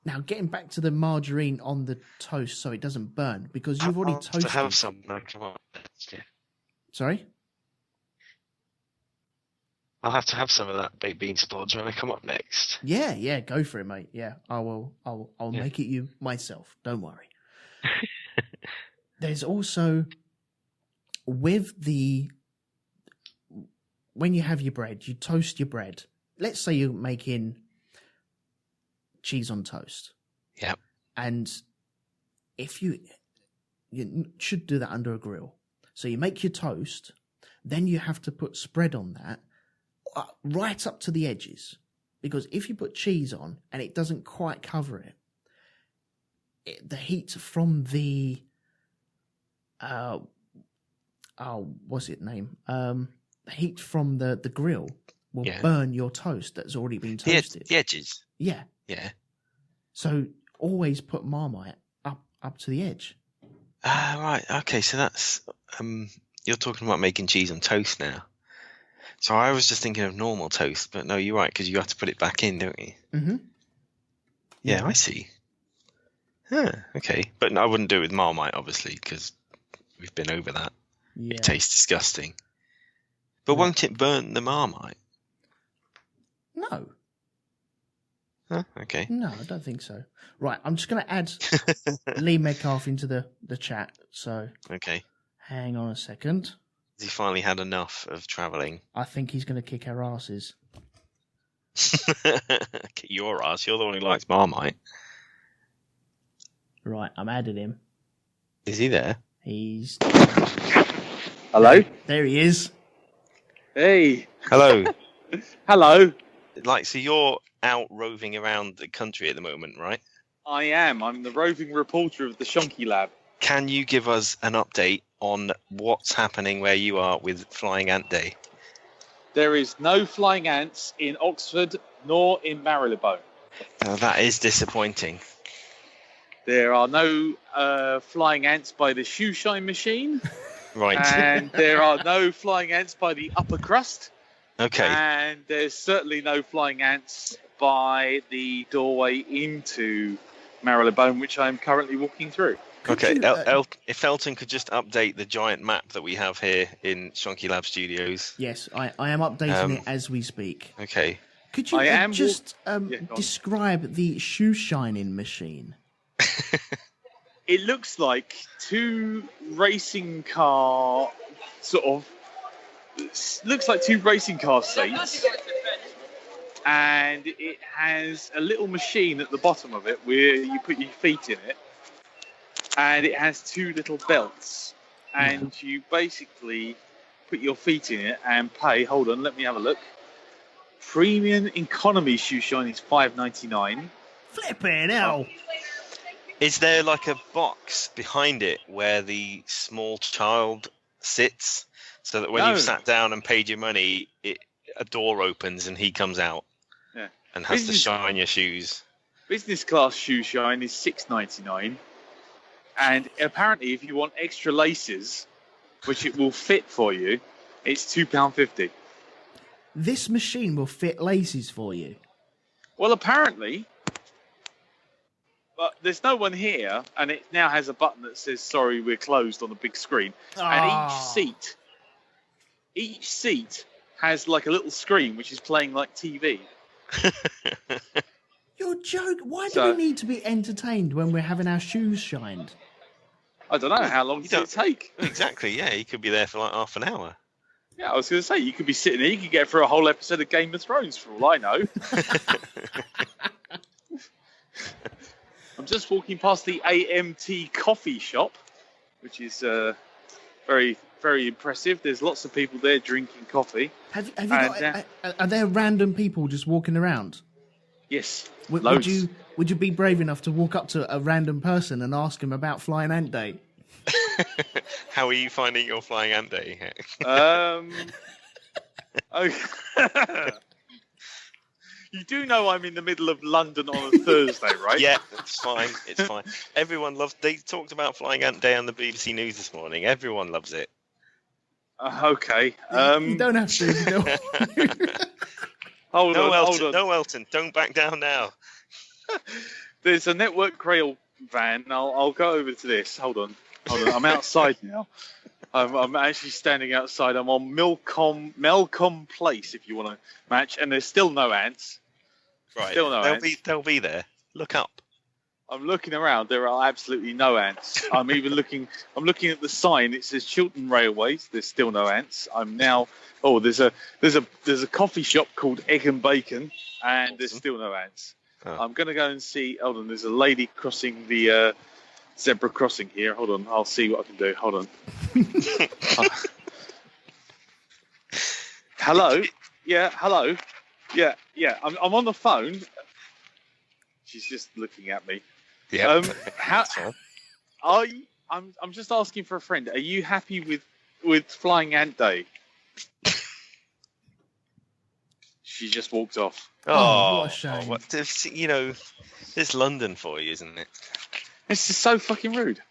Now, getting back to the margarine on the toast so it doesn't burn, because you've already toasted. To have some. Come on. Yeah. Sorry? I'll have to have some of that baked bean splodge when I come up next. Yeah, go for it, mate. Yeah, I'll make it you myself. Don't worry. There's also, when you have your bread, you toast your bread. Let's say you're making cheese on toast. Yeah. And if you should do that under a grill. So you make your toast, then you have to put spread on that right up to the edges. Because if you put cheese on and it doesn't quite cover it, the heat from the what's it name? The heat from the grill will burn your toast that's already been toasted. The edges. Yeah. Yeah. So always put Marmite up to the edge. Right. Okay. So that's you're talking about making cheese on toast now. So I was just thinking of normal toast, but no, you're right, because you have to put it back in, don't you? Mm-hmm. Yeah, I see. Huh, okay. But I wouldn't do it with Marmite, obviously, because we've been over that. Yeah. It tastes disgusting. But won't it burn the Marmite? No. Huh, okay. No, I don't think so. Right, I'm just going to add Lee Medcalf into the chat, so... Okay. Hang on a second. Has he finally had enough of travelling? I think he's going to kick our asses. Kick your ass. You're the one who likes Marmite. Right, I'm adding him. Is he there? He's... Hello? There he is. Hey. Hello. Hello. So you're out roving around the country at the moment, right? I am. I'm the roving reporter of the Shonky Lab. Can you give us an update on what's happening where you are with Flying Ant Day? There is no flying ants in Oxford nor in Marylebone. That is disappointing. There are no flying ants by the shoe shine machine. Right. And there are no flying ants by the upper crust. Okay. And there's certainly no flying ants by the doorway into Marylebone, which I'm currently walking through. If Elton could just update the giant map that we have here in Shonky Lab Studios. Yes, I am updating it as we speak. Okay. Could you just describe the shoe shining machine? It looks like two racing car looks like two racing car seats, and it has a little machine at the bottom of it where you put your feet in it, and it has two little belts, and you basically put your feet in it and pay. Hold on, let me have a look. Premium economy shoe shine is $5.99. Flipping hell! Is there like a box behind it where the small child sits, so that when you've sat down and paid your money, a door opens and he comes out and has to shine your shoes? Business class shoe shine is $6.99, and apparently if you want extra laces, which it will fit for you, it's £2.50. This machine will fit laces for you? Well, apparently. But there's no one here, and it now has a button that says, sorry, we're closed on the big screen. And each seat has like a little screen which is playing like TV. You're joking. Why do we need to be entertained when we're having our shoes shined? I don't know. How long does it take? Exactly, yeah. You could be there for like half an hour. Yeah, I was going to say, you could be sitting here, you could get through a whole episode of Game of Thrones for all I know. I'm just walking past the AMT coffee shop, which is very, very impressive. There's lots of people there drinking coffee. Are there random people just walking around? Yes, would you be brave enough to walk up to a random person and ask him about Flying Ant Day? How are you finding your Flying Ant Day? You do know I'm in the middle of London on a Thursday, right? Yeah, it's fine. It's fine. Everyone loves. They talked about Flying Ant Day on the BBC News this morning. Everyone loves it. Okay. You don't have to. Hold on. No, Elton. Don't back down now. There's a Network Rail van. I'll go over to this. Hold on. I'm outside now. I'm actually standing outside. I'm on Melcombe Place, if you want to match, and there's still no ants. Right. Still no ants. They'll be there. Look up. I'm looking around. There are absolutely no ants. I'm even looking. I'm looking at the sign. It says Chiltern Railways. There's still no ants. I'm now. Oh, there's a coffee shop called Egg and Bacon, and awesome. There's still no ants. Oh. I'm going to go and see. Hold on. There's a lady crossing the zebra crossing here. Hold on. I'll see what I can do. Hold on. Hello. Yeah. Hello. Yeah. I'm on the phone. She's just looking at me. Yeah. I'm just asking for a friend. Are you happy with Flying Ant Day? She just walked off. Oh, what a shame. It's London for you, isn't it? It's just so fucking rude.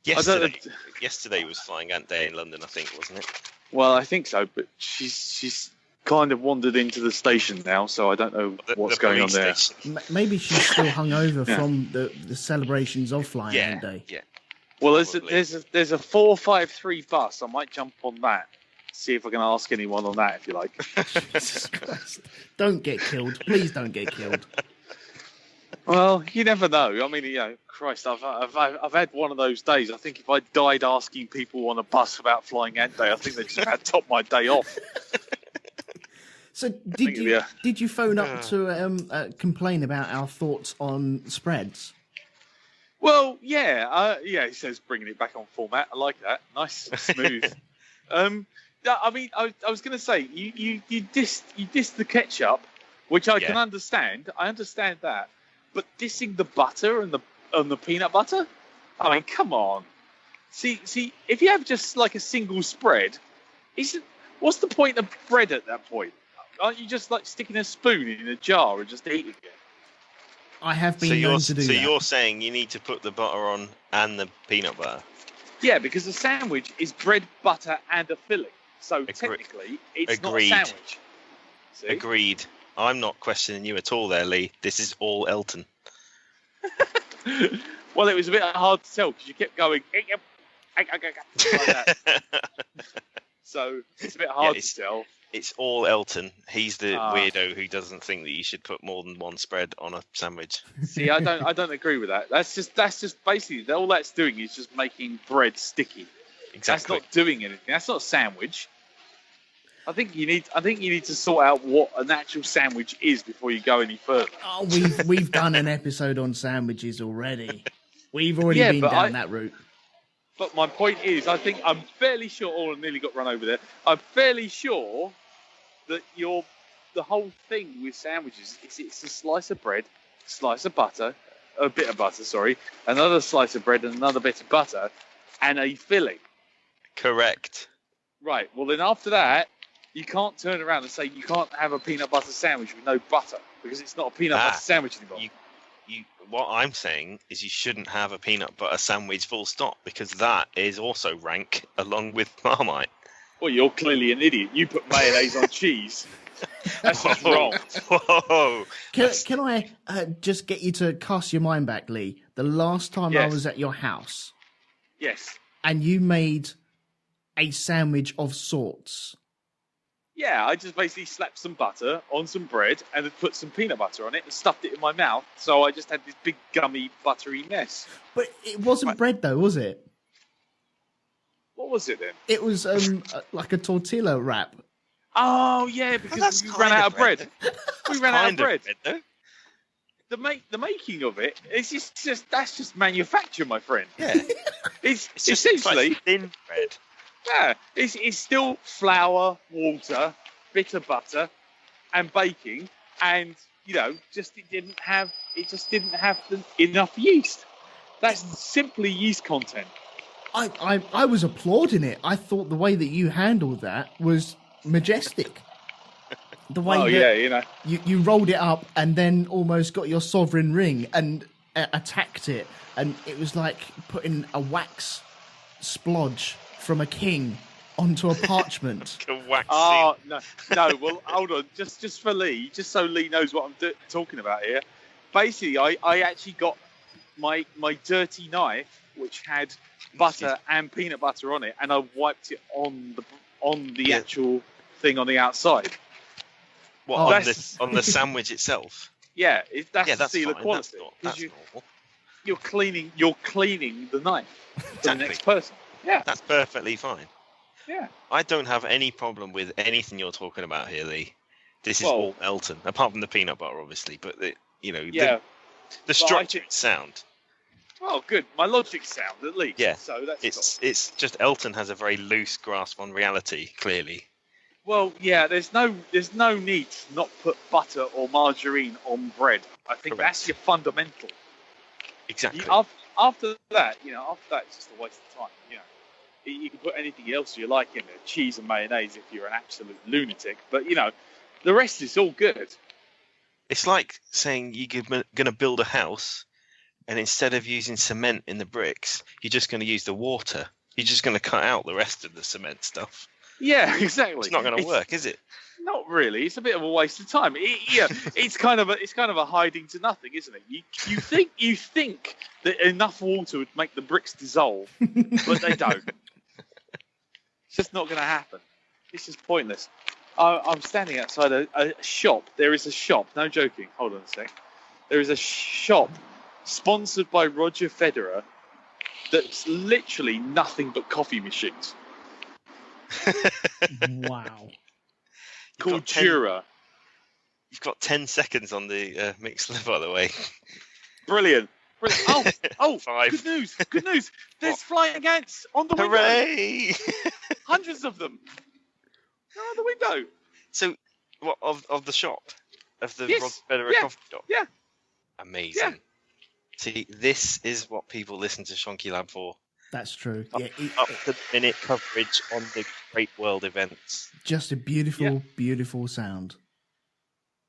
Yesterday was Flying Ant Day in London, I think, wasn't it? Well, I think so, but she's kind of wandered into the station now, so I don't know what's going on there. Maybe she's still hungover from the celebrations of Flying Ant Day. Yeah. Well, there's a 453 bus. I might jump on that. See if I can ask anyone on that, if you like. Jesus Christ! Don't get killed, please. Don't get killed. Well, you never know. I mean, Christ, I've had one of those days. I think if I died asking people on a bus about Flying Ant Day, I think they just about top my day off. So did you phone up to complain about our thoughts on spreads? Well, yeah. He says bringing it back on format. I like that. Nice, smooth. I mean, I was going to say you dissed the ketchup, which I can understand. I understand that, but dissing the butter and the peanut butter. I mean, come on. See, if you have just like a single spread, what's the point of bread at that point? Aren't you just like sticking a spoon in a jar and just eating it? I have been known to do that. So you're saying you need to put the butter on and the peanut butter? Yeah, because a sandwich is bread, butter, and a filling. So technically, it's not a sandwich. See? Agreed. I'm not questioning you at all there, Lee. This is all Elton. Well, it was a bit hard to tell because you kept going like that. So it's a bit hard to tell. It's all Elton. He's the weirdo who doesn't think that you should put more than one spread on a sandwich. See, I don't agree with that. That's just basically all that's doing is just making bread sticky. Exactly. That's not doing anything. That's not a sandwich. I think you need to sort out what an actual sandwich is before you go any further. Oh, we've done an episode on sandwiches already. We've already been down that route. But my point is, I'm fairly sure. Oh, I nearly got run over there. I'm fairly sure that the whole thing with sandwiches is it's a slice of bread, slice of butter, a bit of butter, sorry, another slice of bread and another bit of butter, and a filling. Correct. Right. Well, then after that, you can't turn around and say you can't have a peanut butter sandwich with no butter because it's not a peanut butter sandwich anymore. What I'm saying is you shouldn't have a peanut butter sandwich full stop because that is also rank along with Marmite. Well, you're clearly an idiot. You put mayonnaise on cheese. That's just wrong. Whoa. Can I just get you to cast your mind back, Lee? The last time I was at your house. Yes. And you made a sandwich of sorts. Yeah, I just basically slapped some butter on some bread and then put some peanut butter on it and stuffed it in my mouth. So I just had this big gummy buttery mess. But it wasn't bread though, was it? What was it then? It was like a tortilla wrap. Oh yeah, because we ran out of bread. We ran out of bread. The making of it is just that's just manufacture, my friend. Yeah, it's essentially thin bread. Yeah, it's still flour, water, bit of butter, and baking, and it just didn't have enough yeast. That's simply yeast content. I was applauding it. I thought the way that you handled that was majestic. The way Oh, that yeah, you know. you rolled it up and then almost got your sovereign ring and attacked it, and it was like putting a wax splodge from a king onto a parchment. Oh, no. Well, hold on. Just for Lee, just so Lee knows what I'm talking about here. Basically, I actually got my dirty knife, which had butter and peanut butter on it, and I wiped it on the actual thing on the outside. What, on the sandwich itself? Yeah, that's the seal fine. of quality. That's normal. You're cleaning the knife for the next person. Yeah, that's perfectly fine. Yeah, I don't have any problem with anything you're talking about here, Lee. This is all Elton, apart from the peanut butter, obviously. But the structured sound. Oh, good. My logic's sound, at least. Yeah. So that's it's just Elton has a very loose grasp on reality, clearly. Well, yeah. There's no need to not put butter or margarine on bread. I think that's your fundamental. Exactly. After that, it's just a waste of time. You can put anything else you like in there, cheese and mayonnaise if you're an absolute lunatic. But the rest is all good. It's like saying you're going to build a house, and instead of using cement in the bricks, you're just going to use the water. You're just going to cut out the rest of the cement stuff. Yeah, exactly. It's not going to work, is it? Not really. It's a bit of a waste of time. It's kind of a hiding to nothing, isn't it? You think that enough water would make the bricks dissolve, but they don't. It's just not going to happen. It's just pointless. I'm standing outside a shop. There is a shop. No joking. Hold on a sec. There is a shop sponsored by Roger Federer that's literally nothing but coffee machines. Wow. Called Jura. You've got 10 seconds on the Mixlr, by the way. Brilliant. Oh, 5. Good news. There's flying ants on the window. Hooray! Hundreds of them. They're on the window. So, what, of the shop? Of the Roger Federer coffee shop? Yeah. Amazing. Yeah. See, this is what people listen to Shonky Lab for. That's true. Up-to-the-minute coverage on the great world events. Just a beautiful, beautiful sound.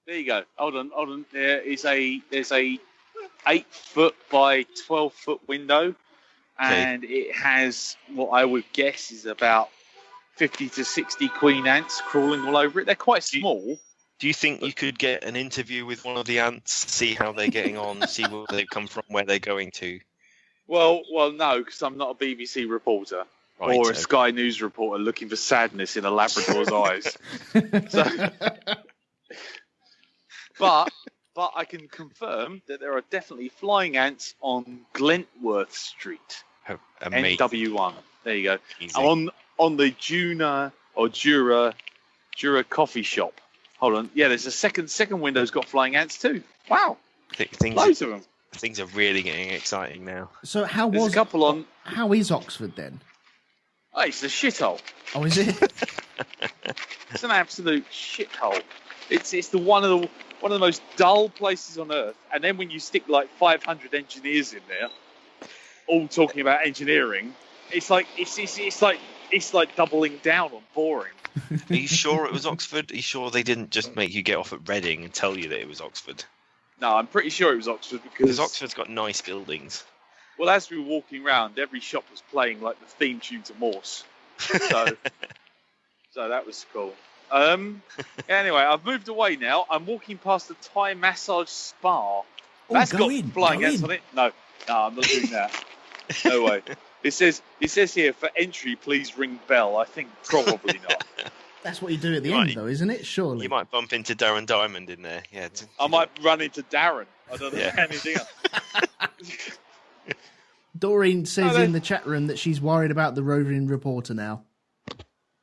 There you go. Hold on. There's a 8-foot by 12-foot window, and it has what I would guess is about 50 to 60 queen ants crawling all over it. They're quite small. Do you think you could get an interview with one of the ants, see how they're getting on, see where they've come from, where they're going to? Well, no, because I'm not a BBC reporter or a Sky News reporter looking for sadness in a Labrador's eyes. So, but I can confirm that there are definitely flying ants on Glentworth Street, NW1. There you go. Easy. On the Jura coffee shop. Hold on. Yeah, there's a second window's got flying ants too. Wow. Loads of them. Things are really getting exciting now. So how is Oxford then? Oh, it's a shithole. Oh, is it? It's an absolute shithole. It's one of the most dull places on earth. And then when you stick like 500 engineers in there, all talking about engineering, it's like doubling down on boring. Are you sure it was Oxford? Are you sure they didn't just make you get off at Reading and tell you that it was Oxford? No, I'm pretty sure it was Oxford because Oxford's got nice buildings. Well, as we were walking around, every shop was playing like the theme tune to Morse. So that was cool. Anyway, I've moved away now. I'm walking past the Thai massage spa. That's got flying ants on it. No, I'm not doing that. No way. It says here, for entry, please ring bell. I think probably not. That's what you do at the end, though, isn't it? Surely. You might bump into Darren Diamond in there. Yeah. I might run into Darren. I don't know anything else. Doreen says in the chat room that she's worried about the roving reporter now.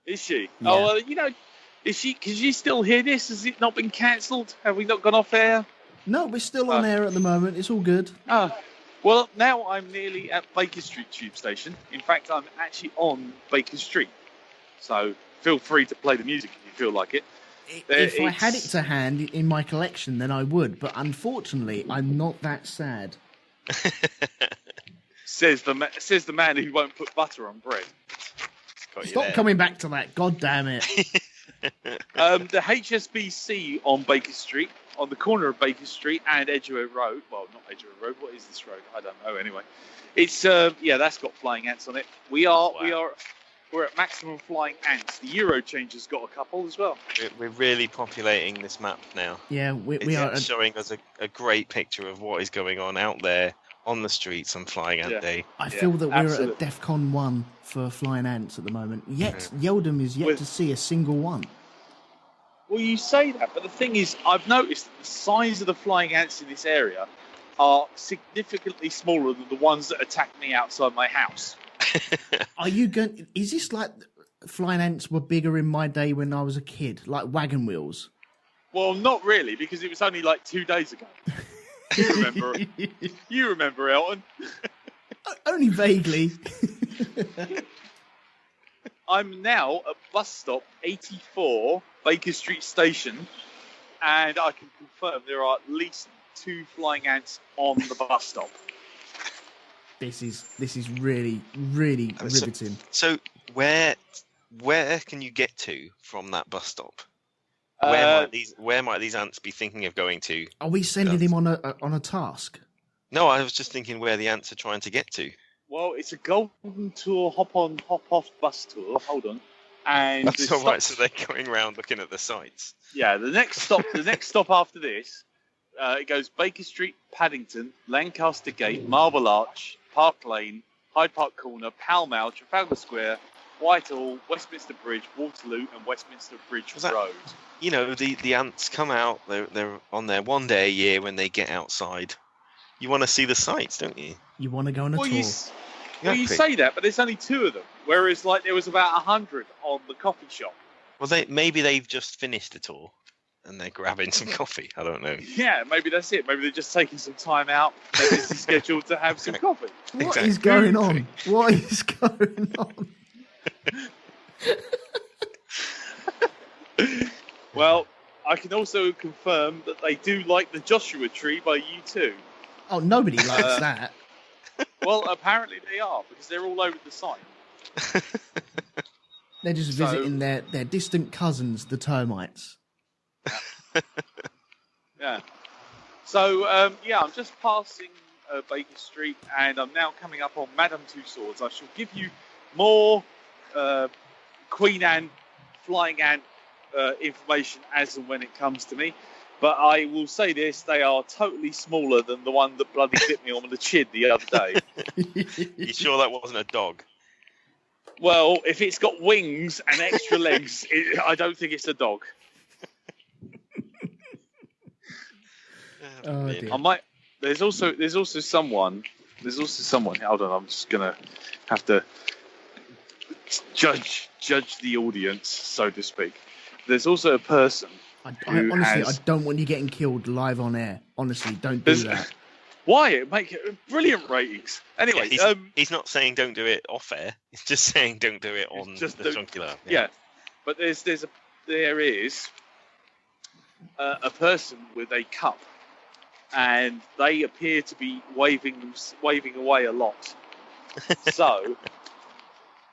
Is she? Yeah. Oh, well, is she? Can she still hear this? Has it not been cancelled? Have we not gone off air? No, we're still on air at the moment. It's all good. Well, now I'm nearly at Baker Street Tube Station. In fact, I'm actually on Baker Street. So feel free to play the music if you feel like it. If I had it to hand in my collection, then I would. But unfortunately, I'm not that sad. Says the man who won't put butter on bread. Stop coming back to that. God damn it. The HSBC on Baker Street, on the corner of Baker Street and Edgware Road. Well, not Edgware Road. What is this road? I don't know. Anyway, it's that's got flying ants on it. We're at maximum flying ants. The Eurochanger's got a couple as well. We're really populating this map now. Yeah, we are showing us a great picture of what is going on out there on the streets on Flying Ant Day. I feel that we're at DEFCON 1 for flying ants at the moment. Yet Yeldham is yet to see a single one. Well, you say that, but the thing is, I've noticed that the size of the flying ants in this area are significantly smaller than the ones that attacked me outside my house. Are you going? Is this like flying ants were bigger in my day when I was a kid, like wagon wheels? Well, not really, because it was only like 2 days ago. You remember? You remember, Elton? Only vaguely. I'm now at bus stop 84, Baker Street Station, and I can confirm there are at least 2 flying ants on the bus stop. This is really riveting. So where can you get to from that bus stop? Where might these ants be thinking of going to? Are we sending him on a task? No, I was just thinking where the ants are trying to get to. Well, it's a golden tour, hop on, hop off bus tour. Hold on, and that's all right. So they're going around looking at the sites. Yeah, the next stop after this, it goes Baker Street, Paddington, Lancaster Gate, Marble Arch, Park Lane, Hyde Park Corner, Pall Mall, Trafalgar Square, Whitehall, Westminster Bridge, Waterloo, and Westminster Bridge Road. You know, the ants come out. They're on there one day a year when they get outside. You want to see the sights, don't you? You want to go on a tour. You say that, but there's only 2 of them. Whereas, there was about 100 on the coffee shop. Well, maybe they've just finished the tour and they're grabbing some coffee. I don't know. Yeah, maybe that's it. Maybe they're just taking some time out. They're busy scheduled to have some coffee. What is going on? What is going on? Well, I can also confirm that they do like the Joshua Tree by U2. Oh, nobody likes that. Well, apparently they are, because they're all over the site. They're just visiting their distant cousins, the termites. Yeah. So, I'm just passing Baker Street, and I'm now coming up on Madame Tussauds. I shall give you more Queen Anne, Flying Ant information as and when it comes to me. But I will say this, they are totally smaller than the one that bloody bit me on the chin the other day. You sure that wasn't a dog? Well, if it's got wings and extra legs, I don't think it's a dog. Oh, dear. I might. There's also someone. Hold on, I'm just gonna have to judge the audience, so to speak. There's also a person. I don't want you getting killed live on air. Honestly, don't do that. Why? It make it brilliant ratings. Anyway, he's not saying don't do it off air. He's just saying don't do it on the Shonky Lab. Yeah, but there is a person with a cup, and they appear to be waving away a lot. So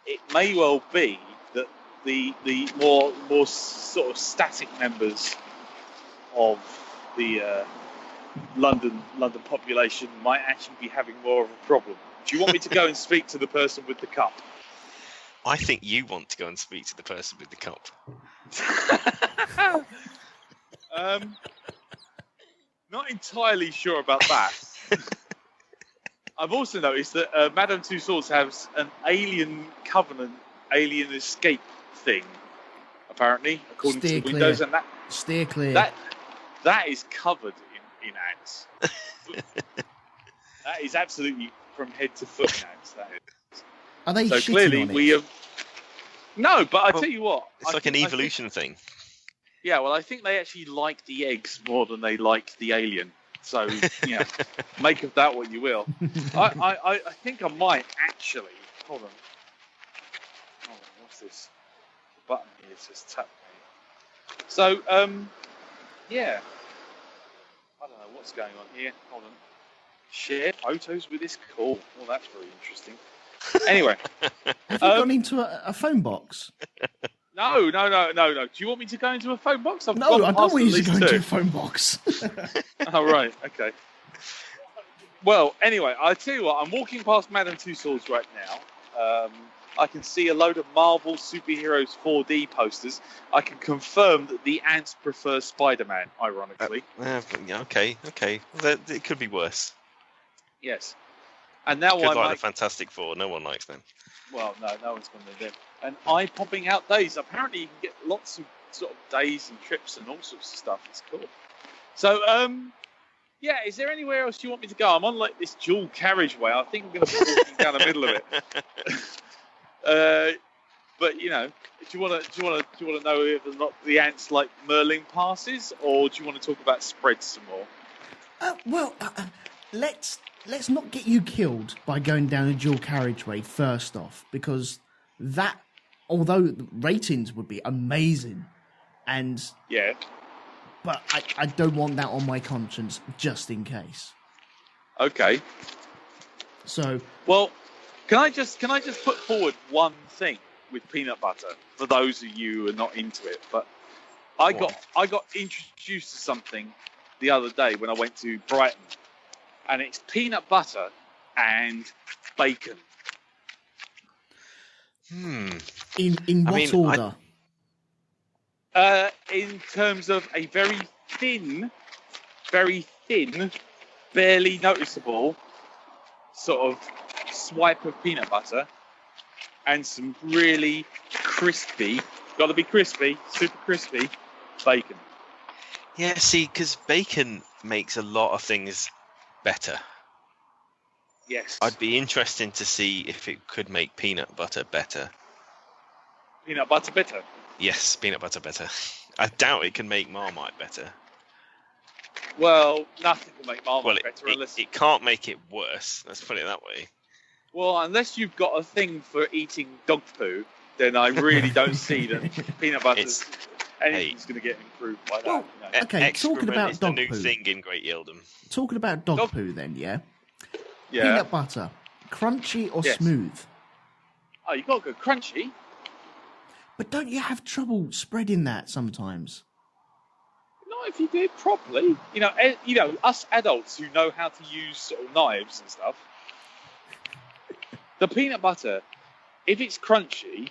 it may well be that the more sort of static members of the London population might actually be having more of a problem. Do you want me to go and speak to the person with the cup? I think you want to go and speak to the person with the cup. Not entirely sure about that. I've also noticed that Madame Tussauds has an alien covenant, alien escape thing, apparently, according to the windows, and that steer clear. That is covered in ants. That is absolutely from head to foot in ants. That is. Are they? So clearly on it? we have. No, but I tell you what, it's like an evolution thing. Yeah, well, I think they actually like the eggs more than they like the alien. So, yeah, make of that what you will. I think I might actually. Hold on. What's this? The button here says tap me. So, yeah. I don't know what's going on here. Hold on. Share photos with this call. Well, that's very interesting. Anyway. Have you gone into a phone box? No. Do you want me to go into a phone box? No, I don't want you to go into a phone box. Oh, right. Okay. Well, anyway, I'll tell you what. I'm walking past Madame Tussauds right now. I can see a load of Marvel Superheroes 4D posters. I can confirm that the ants prefer Spider-Man, ironically. Okay. It could be worse. Yes. And now Could I'm like the Fantastic Four. No one likes them. Well, no one's going to do. And eye-popping out days. Apparently, you can get lots of sort of days and trips and all sorts of stuff. It's cool. So, yeah, is there anywhere else you want me to go? I'm on like this dual carriageway. I think I'm going to be walking down the middle of it. But you know, do you want to know if or not the ants like Merlin passes, or do you want to talk about spreads some more? Let's not get you killed by going down a dual carriageway first off, because that, although the ratings would be amazing, and yeah, but I don't want that on my conscience just in case. Okay. So, well, can I just put forward one thing with peanut butter for those of you who are not into it? But I got introduced to something the other day when I went to Brighton, and it's peanut butter and bacon. In what order? In terms of a very thin, barely noticeable sort of swipe of peanut butter and some really crispy, got to be crispy, super crispy bacon. Yeah, see, because bacon makes a lot of things better. Yes. I'd be interested to see if it could make peanut butter better. Peanut butter better? Yes, peanut butter better. I doubt it can make Marmite better. Well, nothing will make Marmite better unless... It can't make it worse, let's put it that way. Well, unless you've got a thing for eating dog poo, then I really don't see that peanut butter's anything's going to get improved by that. Well, okay, talking about is dog the new poo. thing in Great Yeldham. Talking about dog poo then, yeah? Yeah. Peanut butter, crunchy or smooth? Oh, you got to go crunchy. But don't you have trouble spreading that sometimes? Not if you do it properly. You know, us adults who know how to use sort of knives and stuff. The peanut butter, if it's crunchy,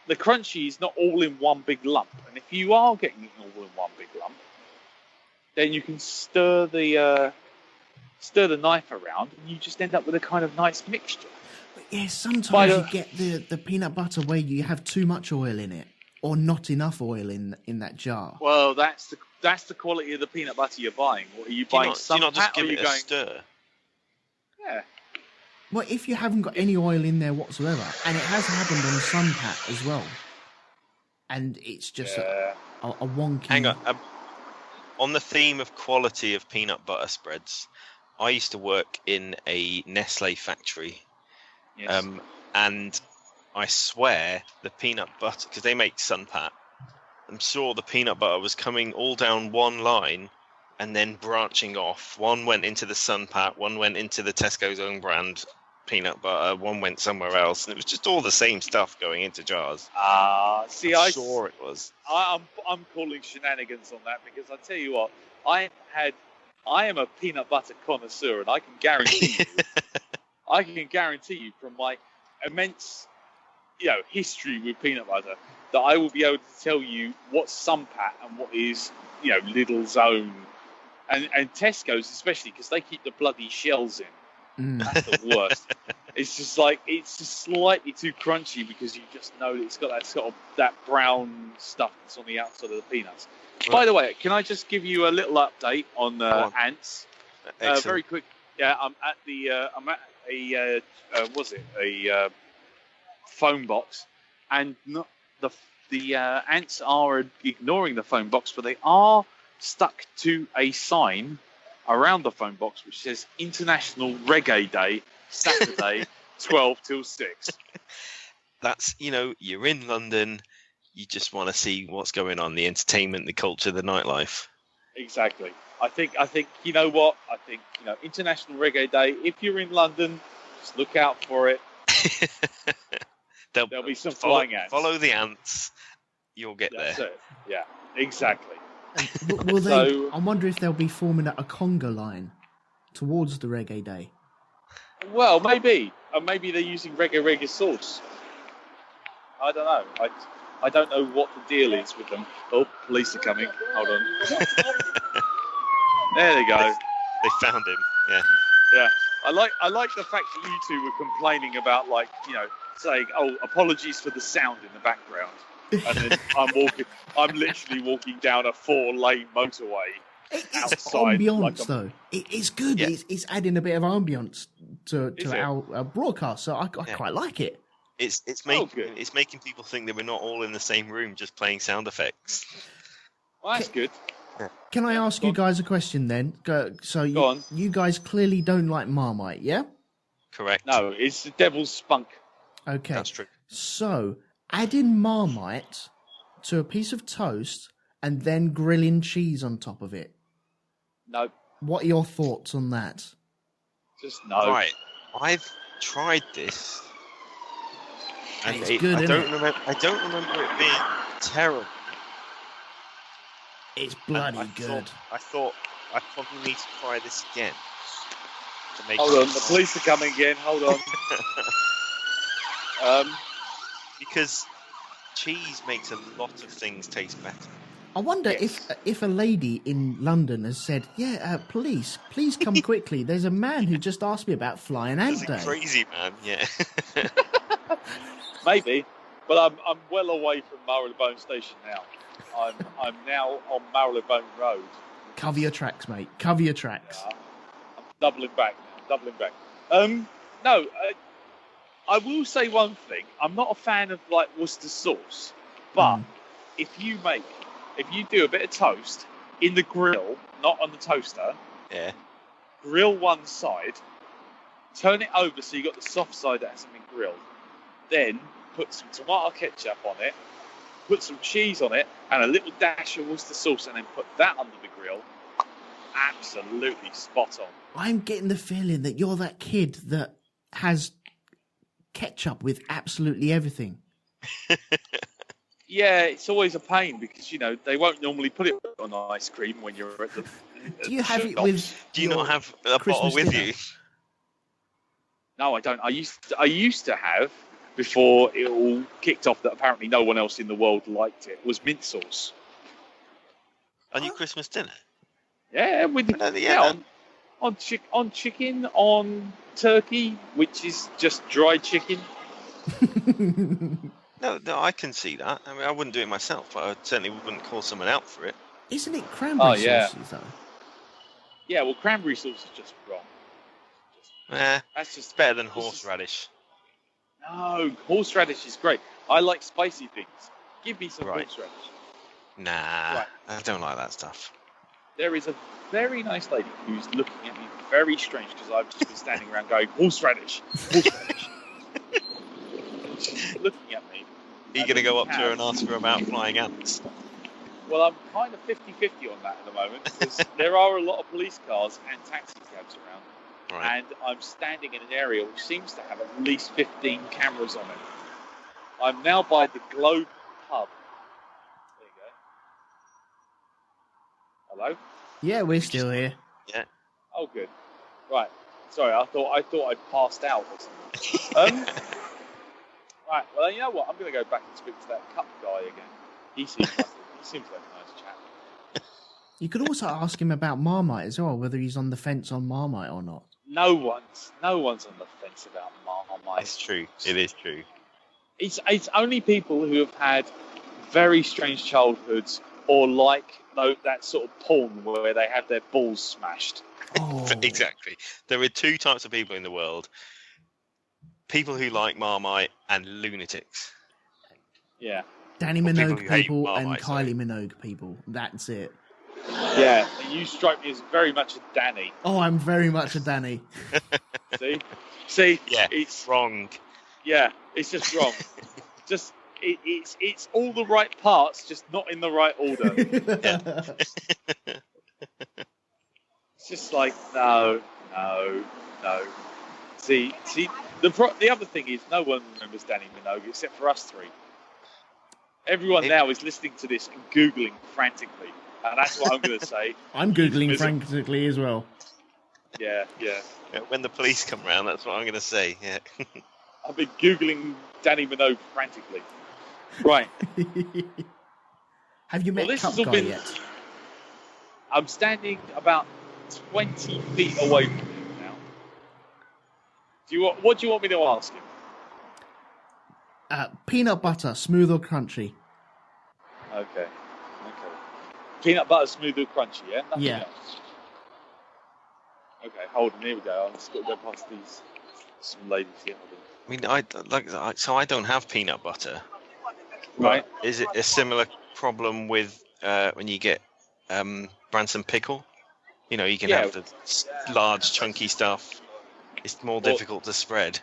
the crunchy is not all in one big lump. And if you are getting it all in one big lump, then you can stir the knife around, and you just end up with a kind of nice mixture. But yeah, sometimes you get the peanut butter where you have too much oil in it, or not enough oil in that jar. Well, that's the quality of the peanut butter you're buying. Or are you buying some? Do you not just give it a stir? Yeah. Well, if you haven't got any oil in there whatsoever, and it has happened on Sunpat as well, and it's just a wonky... Hang on. On the theme of quality of peanut butter spreads, I used to work in a Nestle factory. Yes. And I swear the peanut butter, because they make Sunpat, I'm sure the peanut butter was coming all down one line and then branching off. One went into the Sunpat, one went into the Tesco's own brand peanut butter, one went somewhere else, and it was just all the same stuff going into jars. I'm sure it was. I'm calling shenanigans on that, because I tell you what, I am a peanut butter connoisseur, and I can guarantee you from my immense, history with peanut butter, that I will be able to tell you what's Sunpat and what is, Lidl's own, and Tesco's especially, because they keep the bloody shells in. That's the worst. It's just slightly too crunchy, because you just know that it's got that sort of that brown stuff that's on the outside of the peanuts. Well, by the way, can I just give you a little update on ants? Very quick. Yeah, I'm at a phone box, and not the ants are ignoring the phone box, but they are stuck to a sign around the phone box which says International Reggae Day, Saturday, 12 till 6. That's, you're in London, you just want to see what's going on, the entertainment, the culture, the nightlife. Exactly. I think you know what? I think, International Reggae Day, if you're in London, just look out for it. There'll be some flying ants. Follow the ants. you'll get That's there. it. Yeah, exactly. Will they? So- I wonder if they'll be forming a conga line towards the reggae day. Well, maybe. Or maybe they're using reggae sauce. I don't know. I don't know what the deal is with them. Oh, police are coming. Hold on. There they go. They found him. Yeah. Yeah. I like the fact that you two were complaining about, like, saying, "Oh, apologies for the sound in the background," and then I'm literally walking down a 4-lane motorway. It's Outside, ambience, though. It's good. Yeah. It's adding a bit of ambience to Is it? our broadcast, so I quite like it. It's making people think that we're not all in the same room just playing sound effects. Well, that's good. Can I ask you guys a question then? Go on. You guys clearly don't like Marmite, yeah? Correct. No, it's the devil's spunk. Okay. That's true. So, adding Marmite to a piece of toast and then grilling cheese on top of it. No, What are your thoughts on that? just no. Right. I've tried this. And It's good, I isn't don't it? remember. I don't remember it being terrible. It's bloody And good. I thought I probably need to try this again. To make Hold it on, the police are coming again. Hold on. Because cheese makes a lot of things taste better. I wonder Yes. if a lady in London has said, police, please come quickly. There's a man who just asked me about Flying Ant That's Day. crazy, man. Yeah. Maybe, but I'm well away from Marylebone Station now. I'm now on Marylebone Road. Cover your tracks, mate. Cover your tracks. I'm doubling back now. No, I will say one thing. I'm not a fan of like Worcester sauce, but if you do a bit of toast in the grill, not on the toaster, Yeah. grill one side, turn it over so you got the soft side that hasn't been grilled, then put some tomato ketchup on it, put some cheese on it, and a little dash of Worcester sauce, and then put that under the grill. Absolutely spot on. I'm getting the feeling that you're that kid that has ketchup with absolutely everything. Yeah, it's always a pain because, they won't normally put it on ice cream when you're at the... Do you have it shop. with Do you your not have a Christmas bottle with dinner? you? No, I don't. I used to have, before it all kicked off that apparently no one else in the world liked it, was mint sauce. On your Christmas dinner? Yeah, with on chicken, on turkey, which is just dried chicken. No, I can see that. I mean, I wouldn't do it myself, but I certainly wouldn't call someone out for it. Isn't it cranberry yeah. sauces, though? Yeah, well, cranberry sauce is just wrong. That's just better than horseradish. No, horseradish is great. I like spicy things. Give me some Right. horseradish. Nah, Right. I don't like that stuff. There is a very nice lady who's looking at me very strange because I've just been standing around going, horseradish, horseradish. She's looking at me. Are you going to go up to her and ask her about flying ants? Well, I'm kind of 50-50 on that at the moment because there are a lot of police cars and taxi cabs around. Right. And I'm standing in an area which seems to have at least 15 cameras on it. I'm now by the Globe pub. There you go. Hello? Yeah, we're still here. Yeah. Oh, good. Right. Sorry, I thought I'd passed out or something. Right. Well, you know what? I'm going to go back and speak to that cup guy again. He seems like a nice chap. You could also ask him about Marmite as well, whether he's on the fence on Marmite or not. No one's on the fence about Marmite. It's true. It is true. It's only people who have had very strange childhoods or like that sort of porn where they have their balls smashed. Oh, Exactly. There are two types of people in the world. People who like Marmite and lunatics. Yeah. Danny Or people Minogue who hate people and Marmite, sorry. Kylie Minogue people. That's it. Yeah. And you strike me as very much a Danny. Oh, I'm very much a Danny. See? Yeah. It's Wrong. Yeah, it's just wrong. It's all the right parts, just not in the right order. It's just like no. See, the other thing is no one remembers Danny Minogue except for us three. Everyone now is listening to this and Googling frantically. And that's what I'm going to say. I'm Googling frantically as well. Yeah. When the police come round, that's what I'm going to say. Yeah. I've been Googling Danny Minogue frantically. Right. Have you met Cup Guy yet? I'm standing about 20 feet away from him now. What do you want me to ask him? Peanut butter, smooth or crunchy? Okay. Peanut butter, smooth or crunchy, yeah? Nothing else. Okay, hold on, here we go. I've just got to go past some ladies here. I mean, I don't have peanut butter. Right. Is it a similar problem with when you get Branson pickle? You know, you can have the large, chunky stuff. It's more difficult to spread.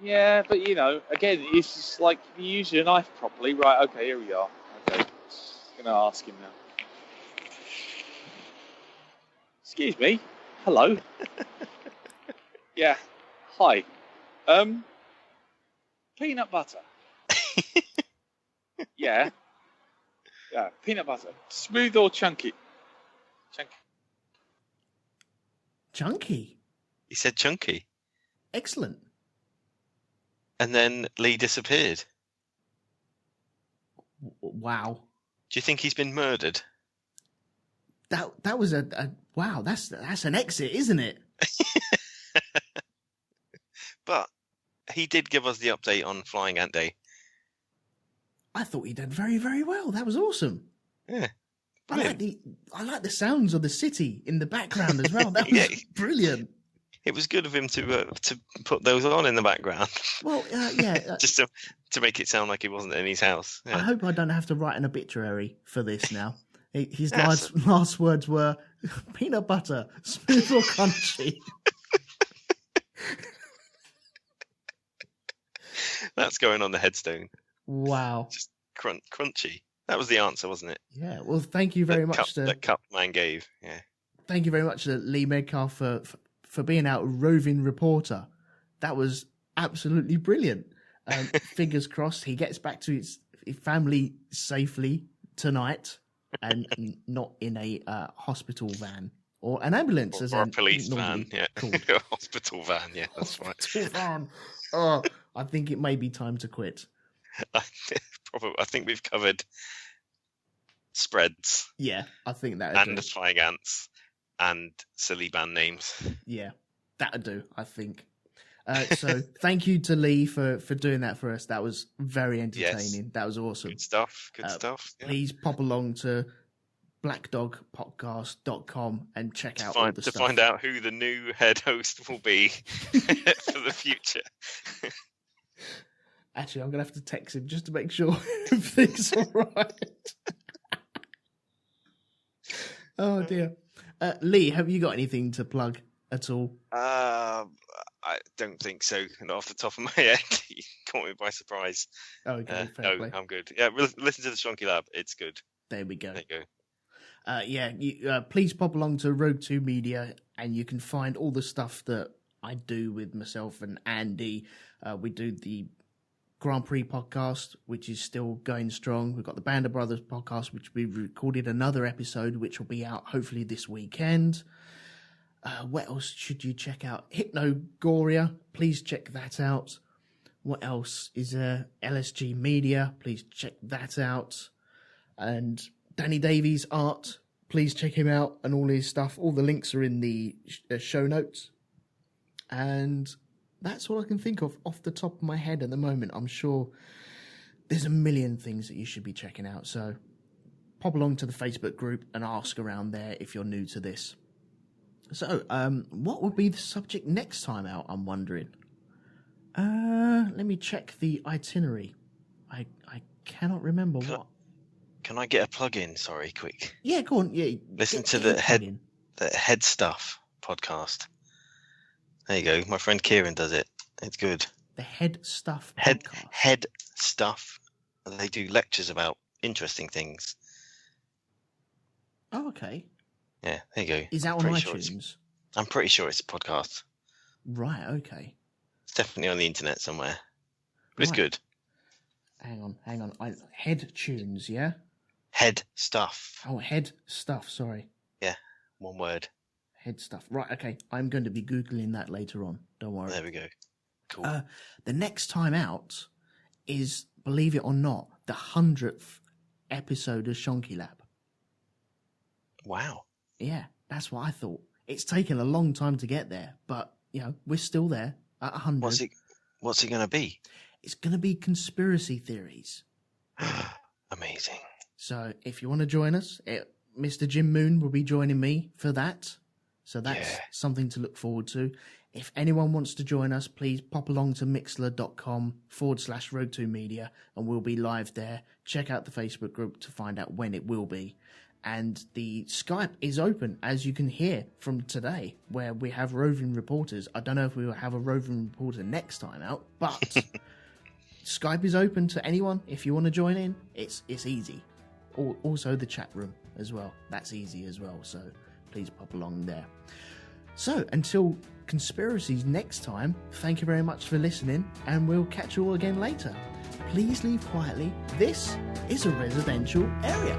Yeah, but again, it's just like you use your knife properly. Right, okay, here we are. Okay, going to ask him now. Excuse me. Hello. Yeah. Hi. Peanut butter. Yeah. Yeah, peanut butter. Smooth or chunky? Chunky. He said chunky. Excellent. And then Lee disappeared. Wow. Do you think he's been murdered? That was a wow. That's an exit, isn't it? But he did give us the update on Flying Ant Day. I thought he did very, very well. That was awesome. Yeah. I like the sounds of the city in the background as well. That was brilliant. It was good of him to put those on in the background. Well, yeah. Just to make it sound like he wasn't in his house. Yeah. I hope I don't have to write an obituary for this now. His last words were peanut butter, smooth or crunchy. That's going on the headstone. Wow. Just crunchy. That was the answer, wasn't it? Yeah. Well, thank you very much. That Cup man gave. Yeah. Thank you very much to Lee Medcalf for being our roving reporter. That was absolutely brilliant. Fingers crossed he gets back to his family safely tonight and not in a hospital van or an ambulance. Or a police van. Yeah. A hospital van. Yeah, that's hospital van. Oh, I think it may be time to quit. Probably. I think we've covered spreads. Yeah, I think that. And the flying ants and silly band names. Yeah, that'll do. I think. So thank you to Lee for doing that for us. That was very entertaining. Yes. That was awesome. Good stuff. Good stuff. Yeah. Please pop along to blackdogpodcast.com and check out all the stuff. To find out who the new head host will be for the future. Actually, I'm going to have to text him just to make sure everything's all right. Oh, dear. Lee, have you got anything to plug at all? I don't think so. Not off the top of my head. You caught me by surprise. Okay, no, play. I'm good. Yeah, listen to the Shonky Lab. It's good. There we go. There you go. Please pop along to RogueTwoMedia and you can find all the stuff that I do with myself and Andy. We do the Grand Prix podcast, which is still going strong. We've got the Band of Brothers podcast, which we recorded another episode, which will be out hopefully this weekend. What else should you check out? Hypnogoria, please check that out. What else is there? LSG Media, please check that out. And Danny Davies art, please check him out and all his stuff. All the links are in the show notes. And that's all I can think of off the top of my head at the moment. I'm sure there's a million things that you should be checking out. So pop along to the Facebook group and ask around there if you're new to this. So, what would be the subject next time out, I'm wondering? Let me check the itinerary. I cannot remember what. Can I get a plug-in? Sorry, quick. Yeah, go on. Yeah, listen to the Head Stuff podcast. There you go. My friend Kieran does it. It's good. The Head Stuff podcast. Head Stuff. They do lectures about interesting things. Oh, okay. Yeah, there you go. Is that on iTunes? I'm pretty sure it's a podcast. Right, okay. It's definitely on the internet somewhere. But it's good. Hang on. Head tunes, yeah? Head stuff. Oh, head stuff, sorry. Yeah, one word. Head stuff. Right, okay. I'm going to be Googling that later on. Don't worry. There we go. Cool. The next time out is, believe it or not, the 100th episode of Shonky Lab. Wow. Yeah, that's what I thought. It's taken a long time to get there, but, we're still there at 100. What's it going to be? It's going to be conspiracy theories. Amazing. So if you want to join us, Mr. Jim Moon will be joining me for that. So that's something to look forward to. If anyone wants to join us, please pop along to mixlr.com/RogueTwoMedia and we'll be live there. Check out the Facebook group to find out when it will be. And the Skype is open, as you can hear from today, where we have roving reporters. I don't know if we will have a roving reporter next time out, but Skype is open to anyone. If you want to join in, it's easy. Also the chat room as well. That's easy as well. So please pop along there. So until conspiracies next time, thank you very much for listening, and we'll catch you all again later. Please leave quietly. This is a residential area.